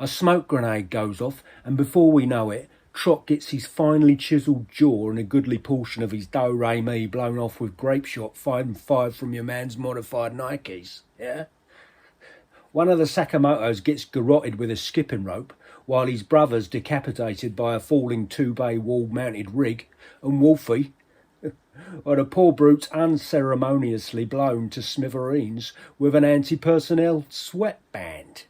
A smoke grenade goes off, and before we know it, Trot gets his finely chiselled jaw and a goodly portion of his do-re-mi blown off with grape shot 5 and 5 from your man's modified Nikes, yeah? One of the Sakamotos gets garroted with a skipping rope, while his brother's decapitated by a falling 2-bay wall-mounted rig, and Wolfie, or the poor brute's unceremoniously blown to smithereens with an anti-personnel sweatband.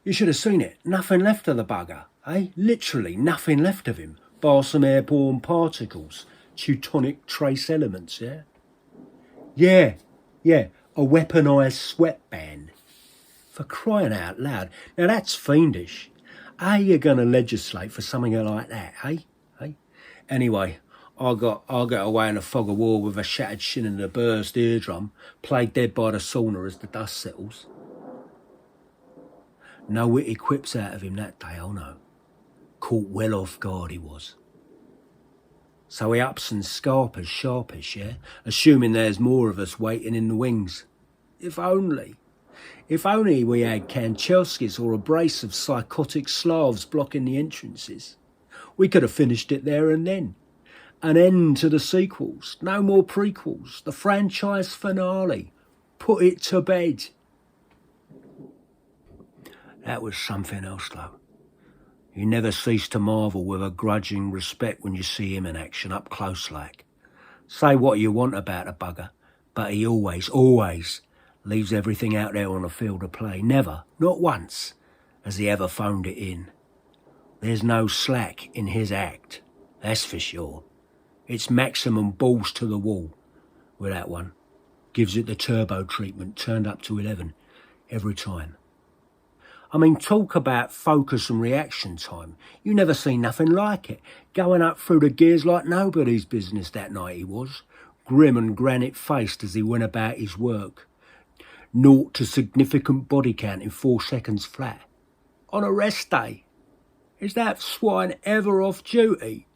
You should have seen it. Nothing left of the bugger, eh? Literally nothing left of him, bar some airborne particles, Teutonic trace elements, yeah? Yeah, a weaponised sweatband. For crying out loud. Now that's fiendish. How you going to legislate for something like that, eh? Anyway, I'll get away in a fog of war with a shattered shin and a burst eardrum, played dead by the sauna as the dust settles. No witty quips out of him that day, oh no. Caught well off guard he was. So he ups and scarpers sharpish, yeah? Assuming there's more of us waiting in the wings. If only we had Kanchelskis or a brace of psychotic Slavs blocking the entrances. We could have finished it there and then. An end to the sequels, no more prequels, the franchise finale. Put it to bed. That was something else though. You never cease to marvel with a grudging respect when you see him in action, up close like. Say what you want about the bugger, but he always leaves everything out there on the field of play. Never, not once, has he ever phoned it in. There's no slack in his act, that's for sure. It's maximum balls to the wall with that one. Gives it the turbo treatment, turned up to 11 every time. I mean, talk about focus and reaction time. You never seen nothing like it. Going up through the gears like nobody's business that night he was. Grim and granite-faced as he went about his work. 0 to significant body count in 4 seconds flat. On a rest day. Is that swine ever off duty?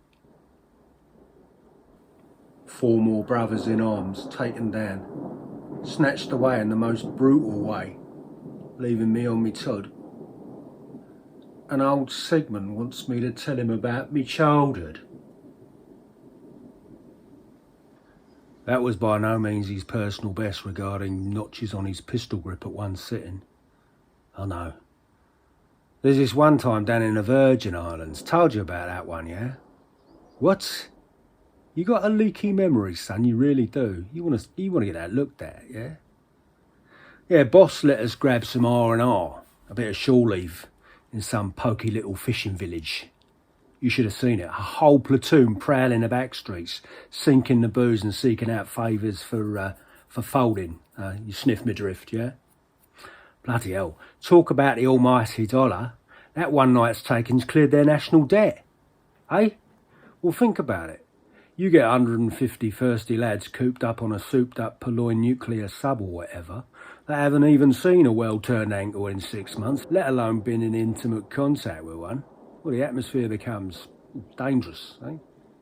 4 more brothers in arms taken down. Snatched away in the most brutal way. Leaving me on me Todd. And old Sigmund wants me to tell him about me childhood. That was by no means his personal best regarding notches on his pistol grip at one sitting. I know. There's this one time down in the Virgin Islands. Told you about that one, yeah? What? You got a leaky memory, son, you really do. You want to get that looked at, yeah? Yeah, boss let us grab some R&R, a bit of shore leave, in some pokey little fishing village. You should have seen it. A whole platoon prowling the back streets, sinking the booze and seeking out favours for folding. You sniff me drift, yeah? Bloody hell. Talk about the almighty dollar. That one night's takings cleared their national debt. Eh? Well, think about it. You get 150 thirsty lads cooped up on a souped-up Purloin nuclear sub or whatever that haven't even seen a well-turned ankle in 6 months, let alone been in intimate contact with one. Well, the atmosphere becomes dangerous, eh?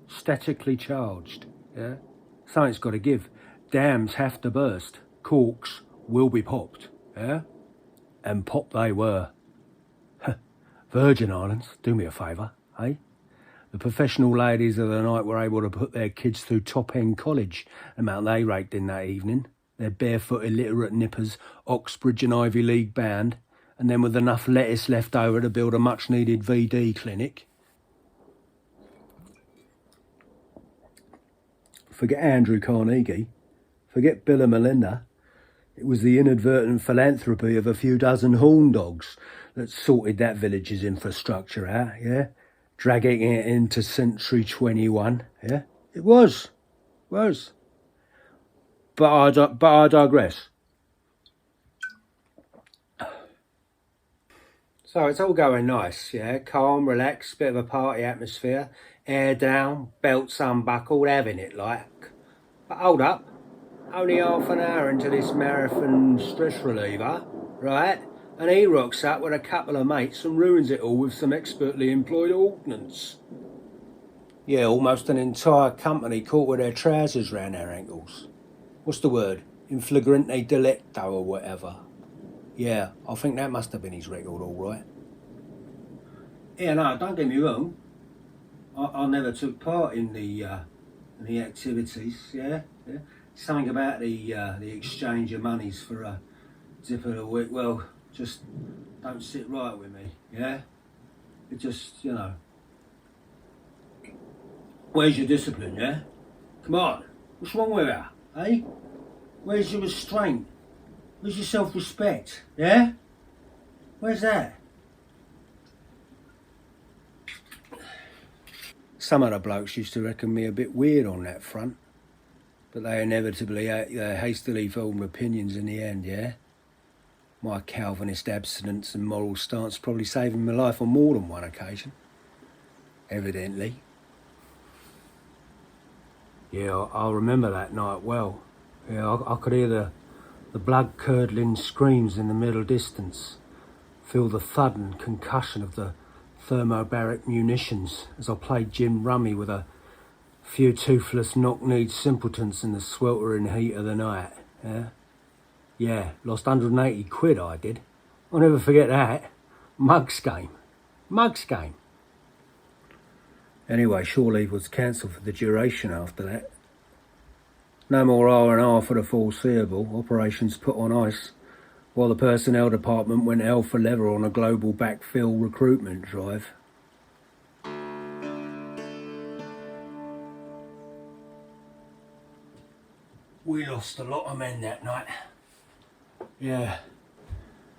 Statically charged, yeah? Something's got to give. Dams have to burst. Corks will be popped, yeah? And pop they were. Virgin Islands, do me a favour, eh? The professional ladies of the night were able to put their kids through top-end college, the amount they raked in that evening. Their barefoot illiterate nippers, Oxbridge and Ivy League bound, and then with enough lettuce left over to build a much-needed VD clinic. Forget Andrew Carnegie. Forget Bill and Melinda. It was the inadvertent philanthropy of a few dozen horn dogs that sorted that village's infrastructure out, yeah? Dragging it into century 21, yeah? It was. But I digress. So it's all going nice, yeah? Calm, relaxed, bit of a party atmosphere. Air down, belts unbuckled, having it like. But hold up. Only half an hour into this marathon stress reliever, right? And he rocks up with a couple of mates and ruins it all with some expertly employed ordnance. Yeah, almost an entire company caught with their trousers round their ankles. What's the word? In flagrante delicto or whatever. Yeah, I think that must have been his record, all right. Yeah, no, don't get me wrong. I never took part in the activities, yeah. Something about the exchange of monies for a dip of the week, well, just don't sit right with me, yeah? It just, you know. Where's your discipline, yeah? Come on, what's wrong with you, eh? Where's your restraint? Where's your self-respect, yeah? Where's that? Some of the blokes used to reckon me a bit weird on that front, but they inevitably hastily formed opinions in the end, yeah? My Calvinist abstinence and moral stance probably saving my life on more than one occasion. Evidently. Yeah, I remember that night well. Yeah, I could hear the blood-curdling screams in the middle distance, feel the thud and concussion of the thermobaric munitions as I played Jim Rummy with a few toothless knock-kneed simpletons in the sweltering heat of the night, yeah? Yeah, lost 180 quid I did. I'll never forget that. Mugs game. Anyway, shore leave was cancelled for the duration after that. No more R&R for the foreseeable. Operations put on ice, while the personnel department went hell for leather on a global backfill recruitment drive. We lost a lot of men that night. Yeah,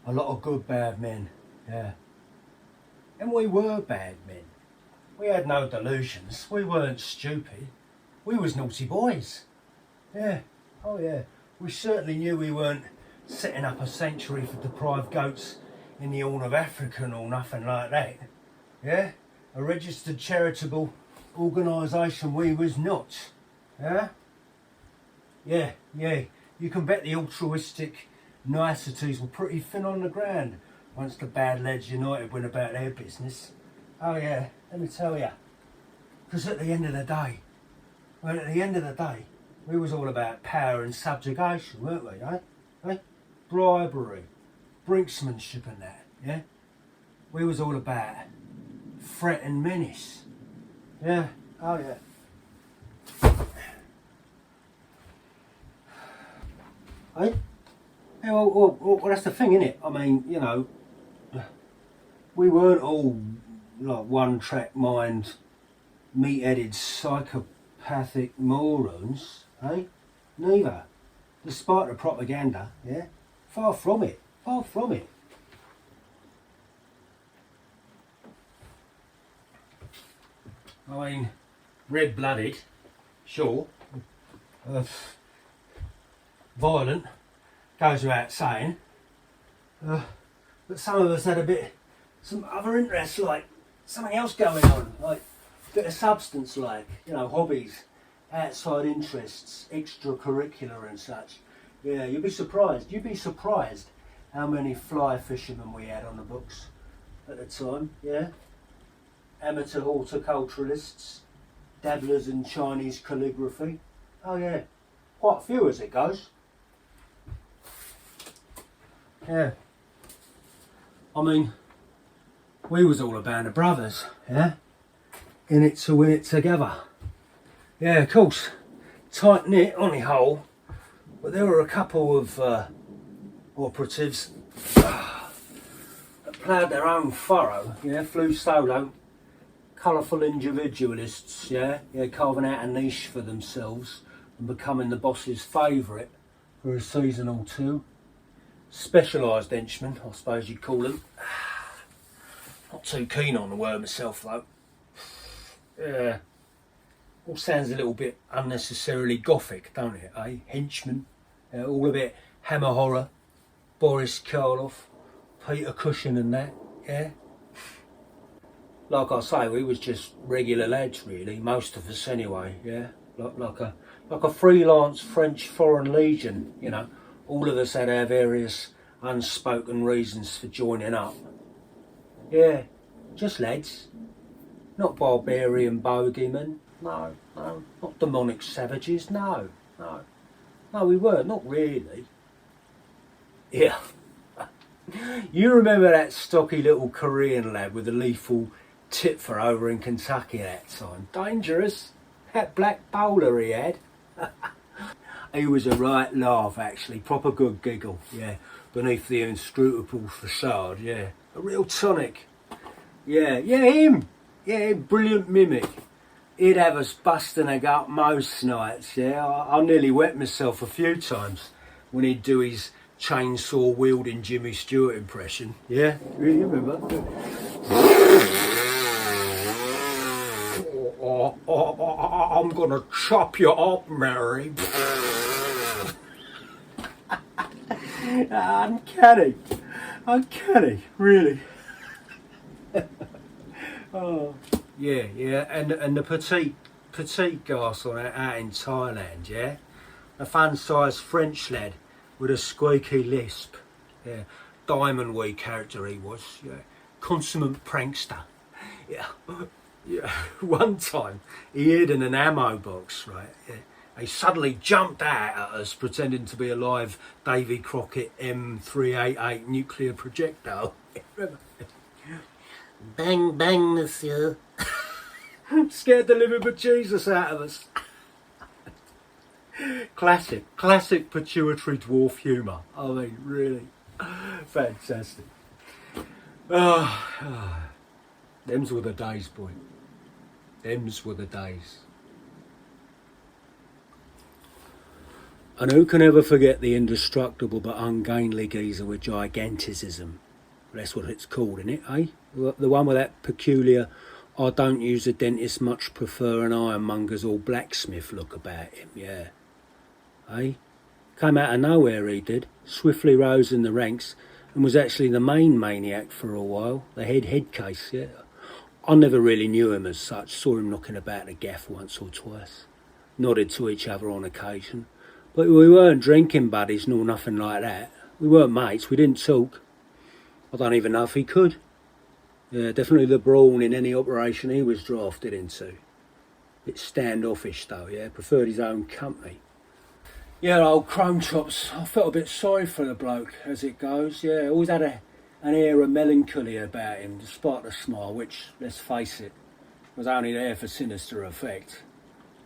a lot of good bad men, yeah. And we were bad men. We had no delusions. We weren't stupid. We was naughty boys. Yeah, oh yeah. We certainly knew we weren't setting up a sanctuary for deprived goats in the Horn of Africa or nothing like that. Yeah, a registered charitable organisation we was not. Yeah? Yeah, yeah. You can bet the altruistic niceties were pretty thin on the ground once the bad lads united went about their business. Oh yeah, let me tell you. Because at the end of the day, we was all about power and subjugation, weren't we, eh? Eh? Bribery, brinksmanship and that, yeah? We was all about threat and menace. Yeah, oh yeah. Eh? Yeah, well, that's the thing, innit? I mean, you know, we weren't all like one-track mind, meat-headed psychopathic morons, eh? Neither. Despite the propaganda, yeah? Far from it. Far from it. I mean, red-blooded, sure. Violent, goes without saying. But some of us had some other interests, like something else going on, like a bit of substance, like, you know, hobbies, outside interests, extracurricular and such. Yeah, you'd be surprised how many fly fishermen we had on the books at the time, yeah. Amateur horticulturalists, dabblers in Chinese calligraphy. Oh yeah, quite a few as it goes. Yeah. I mean, we was all a band of brothers, yeah? In it to win it together. Yeah, of course, tight knit on the whole, but there were a couple of operatives that ploughed their own furrow, yeah, flew solo, colourful individualists, yeah, carving out a niche for themselves and becoming the boss's favourite for a season or two. Specialised henchmen, I suppose you'd call them. Not too keen on the word myself though. Yeah. All sounds a little bit unnecessarily gothic, don't it, eh? Henchman. All a bit Hammer Horror, Boris Karloff, Peter Cushing and that, yeah? Like I say, we was just regular lads really, most of us anyway, yeah? Like a freelance French Foreign Legion, you know? All of us had our various unspoken reasons for joining up. Yeah, just lads. Not barbarian bogeymen. No, not demonic savages, no. No, we were, not really. Yeah. You remember that stocky little Korean lad with the lethal tit for over in Kentucky at that time? Dangerous. That black bowler he had. He was a right laugh, actually. Proper good giggle, yeah. Beneath the inscrutable facade, yeah. A real tonic. Yeah, him. Yeah, brilliant mimic. He'd have us busting a gut most nights, yeah. I nearly wet myself a few times when he'd do his chainsaw wielding Jimmy Stewart impression. Yeah, you remember? I'm gonna chop you up, Mary. Uncanny, really. Oh, yeah, and the petite garçon out in Thailand, yeah, a fun-sized French lad with a squeaky lisp, yeah, diamond weed character he was, yeah, consummate prankster, yeah. One time he hid in an ammo box, right? Yeah. He suddenly jumped out at us pretending to be a live Davy Crockett M388 nuclear projectile. Bang, bang, monsieur. Scared the living bejesus out of us. Classic pituitary dwarf humour. I mean, really fantastic. Them's were the days, boy. Them's were the days. And who can ever forget the indestructible but ungainly geezer with giganticism? That's what it's called, isn't it, eh? The one with that peculiar, I don't use a dentist, much prefer an ironmonger's or blacksmith look about him, yeah. Eh? Came out of nowhere, he did. Swiftly rose in the ranks and was actually the main maniac for a while. The head case, yeah. I never really knew him as such. Saw him knocking about the gaff once or twice. Nodded to each other on occasion. But we weren't drinking buddies nor nothing like that. We weren't mates. We didn't talk. I don't even know if he could. Yeah, definitely the brawn in any operation he was drafted into. Bit standoffish though, yeah. Preferred his own company. Yeah, old Chrome Chops. I felt a bit sorry for the bloke as it goes. Yeah, always had an air of melancholy about him, despite the smile, which, let's face it, was only there for sinister effect.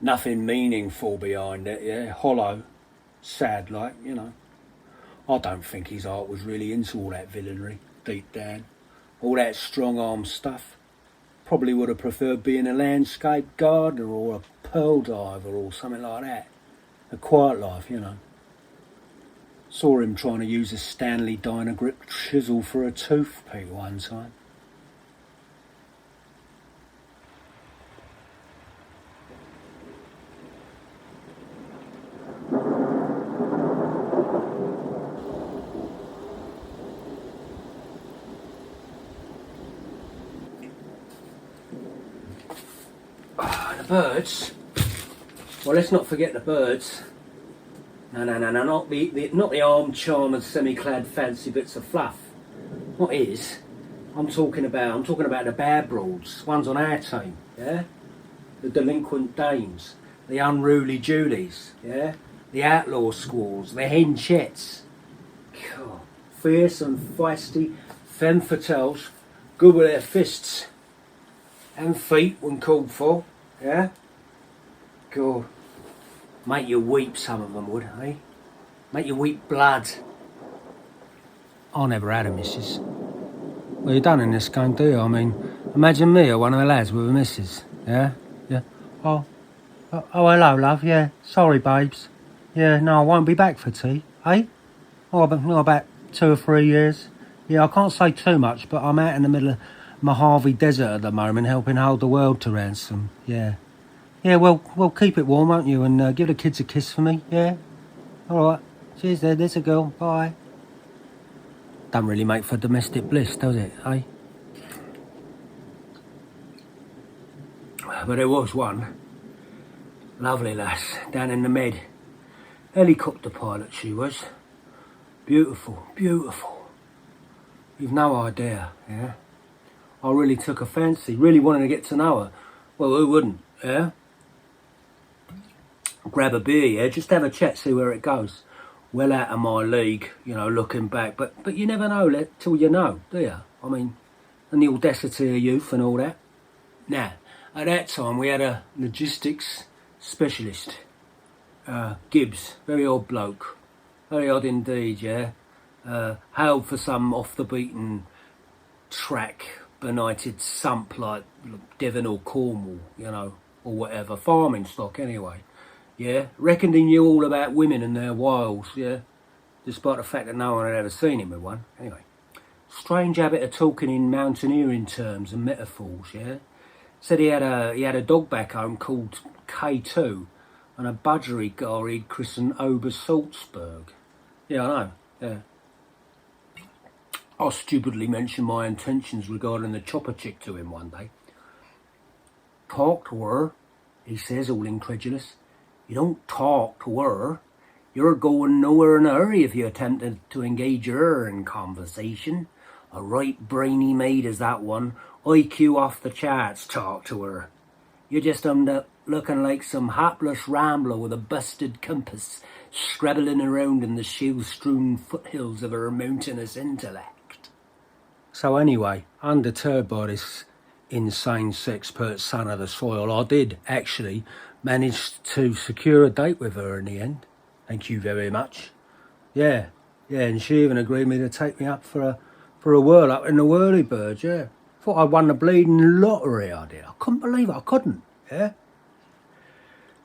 Nothing meaningful behind it, yeah. Hollow, sad like, you know. I don't think his heart was really into all that villainy, deep down. All that strong-arm stuff. Probably would have preferred being a landscape gardener or a pearl diver or something like that. A quiet life, you know. Saw him trying to use a Stanley Dynagrip chisel for a toothpick one time. The birds. Well, let's not forget the birds. No, not the arm-charmed, semi-clad fancy bits of fluff. What is? I'm talking about the bad broads, ones on our team, yeah? The delinquent dames, the unruly Julies, yeah? The outlaw squaws, the henchettes. God, fierce and feisty, femme fatales, good with their fists and feet when called for, yeah? God. Make you weep, some of them would, eh? Make you weep blood. I never had a missus. Well, you don't in this game, do you? I mean, imagine me or one of the lads with a missus, yeah? Yeah. Oh, hello, love, yeah. Sorry, babes. Yeah, no, I won't be back for tea, eh? Oh, about 2 or 3 years. Yeah, I can't say too much, but I'm out in the middle of Mojave Desert at the moment, helping hold the world to ransom, yeah. Yeah, well, keep it warm, won't you? And give the kids a kiss for me, yeah? All right. Cheers there, there's a girl. Bye. Don't really make for domestic bliss, does it, eh? But there was one. Lovely lass, down in the Med. Helicopter pilot she was. Beautiful, beautiful. You've no idea, yeah? I really took a fancy, really wanted to get to know her. Well, who wouldn't, yeah? Grab a beer, yeah, just have a chat, see where it goes. Well out of my league, you know, looking back, but you never know till you know, do you? I mean, and the audacity of youth and all that. Now, at that time we had a logistics specialist, Gibbs, very odd bloke, very odd indeed, yeah. Hailed for some off the beaten track, benighted sump like Devon or Cornwall, you know, or whatever, farming stock anyway. Yeah, reckoned he knew all about women and their wiles, yeah, despite the fact that no one had ever seen him with one. Anyway, strange habit of talking in mountaineering terms and metaphors, yeah. Said he had a dog back home called K2 and a budgerigar he'd christened Ober Salzburg. Yeah, I know, yeah. I stupidly mentioned my intentions regarding the chopper chick to him one day. Talk to her, he says, all incredulous. You don't talk to her. You're going nowhere in a hurry if you attempted to engage her in conversation. A right brainy maid is that one. IQ off the charts, talk to her. You just end up looking like some hapless rambler with a busted compass, scrabbling around in the shale-strewn foothills of her mountainous intellect. So anyway, undeterred by this insane sexpert son of the soil, I did actually manage to secure a date with her in the end. Thank you very much. Yeah, and she even agreed me to take me up for a whirl up in the whirlybird, yeah. Thought I won the bleeding lottery, I did. I couldn't believe it, I couldn't, yeah.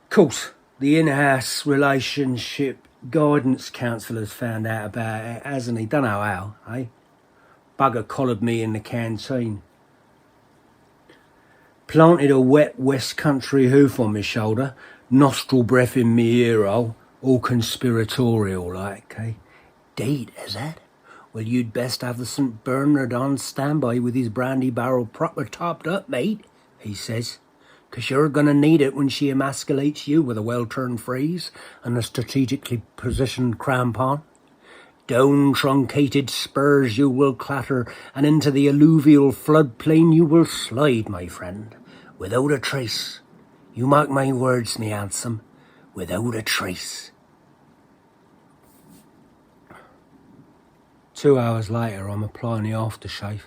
Of course, the in-house relationship Guidance counsellor's found out about it, hasn't he? Dunno how, eh? Bugger collared me in the canteen. Planted a wet West Country hoof on my shoulder, nostril breath in me ear hole, all conspiratorial like, eh? Date, is that? Well, you'd best have the St. Bernard on standby with his brandy barrel proper topped up, mate, he says. 'Cause you're gonna need it when she emasculates you with a well-turned phrase and a strategically positioned crampon. Down truncated spurs you will clatter, and into the alluvial floodplain you will slide, my friend, without a trace. You mark my words, me handsome, without a trace. 2 hours later, I'm applying the aftershave,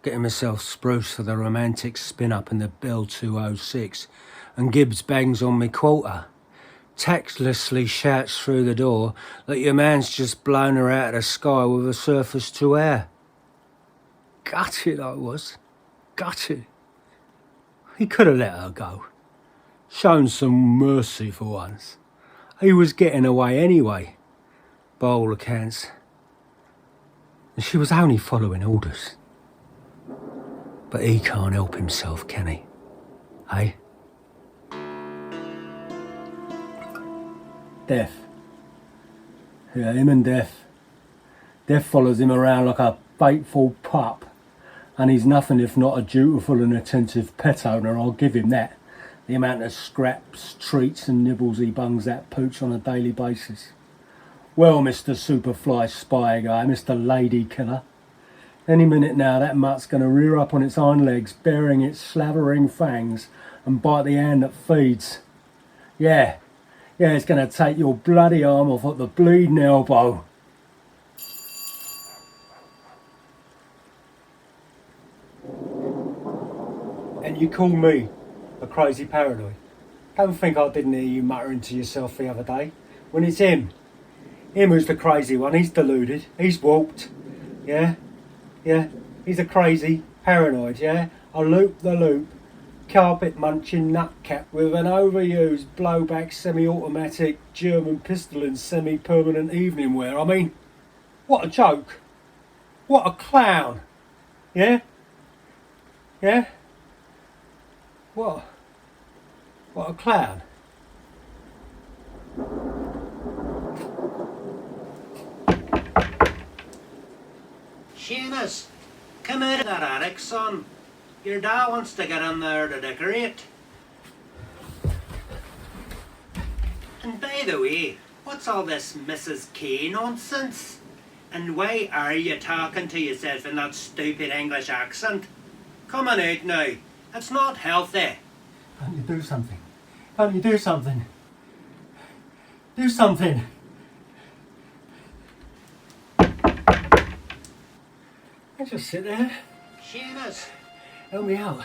getting myself spruce for the romantic spin-up in the Bell 206, and Gibbs bangs on me quarter. Tactlessly shouts through the door that your man's just blown her out of the sky with a surface to air. Gutted I was. Gutted. He could have let her go. Shown some mercy for once. He was getting away anyway, by all accounts. And she was only following orders. But he can't help himself, can he? Eh? Death. Yeah, him and Death. Death follows him around like a faithful pup. And he's nothing if not a dutiful and attentive pet owner, I'll give him that. The amount of scraps, treats and nibbles he bungs that pooch on a daily basis. Well, Mr. Superfly Spy Guy, Mr. Lady Killer. Any minute now that mutt's going to rear up on its hind legs, baring its slavering fangs, and bite the hand that feeds. Yeah, it's going to take your bloody arm off at the bleeding elbow. And you call me a crazy paranoid? Don't think I didn't hear you muttering to yourself the other day. When it's him who's the crazy one. He's deluded, he's warped. Yeah, he's a crazy paranoid, yeah? A loop the loop, carpet munching nutcap with an overused blowback semi-automatic German pistol in semi-permanent evening wear. I mean, what a joke. What a clown. Yeah? What a clown. Seamus, come out of that attic, son. Your dad wants to get in there to decorate. And by the way, what's all this Mrs. K nonsense? And why are you talking to yourself in that stupid English accent? Come on out now. It's not healthy. Can't you do something? Can't you do something? Do something. I just sit there. Seamus. Help me out.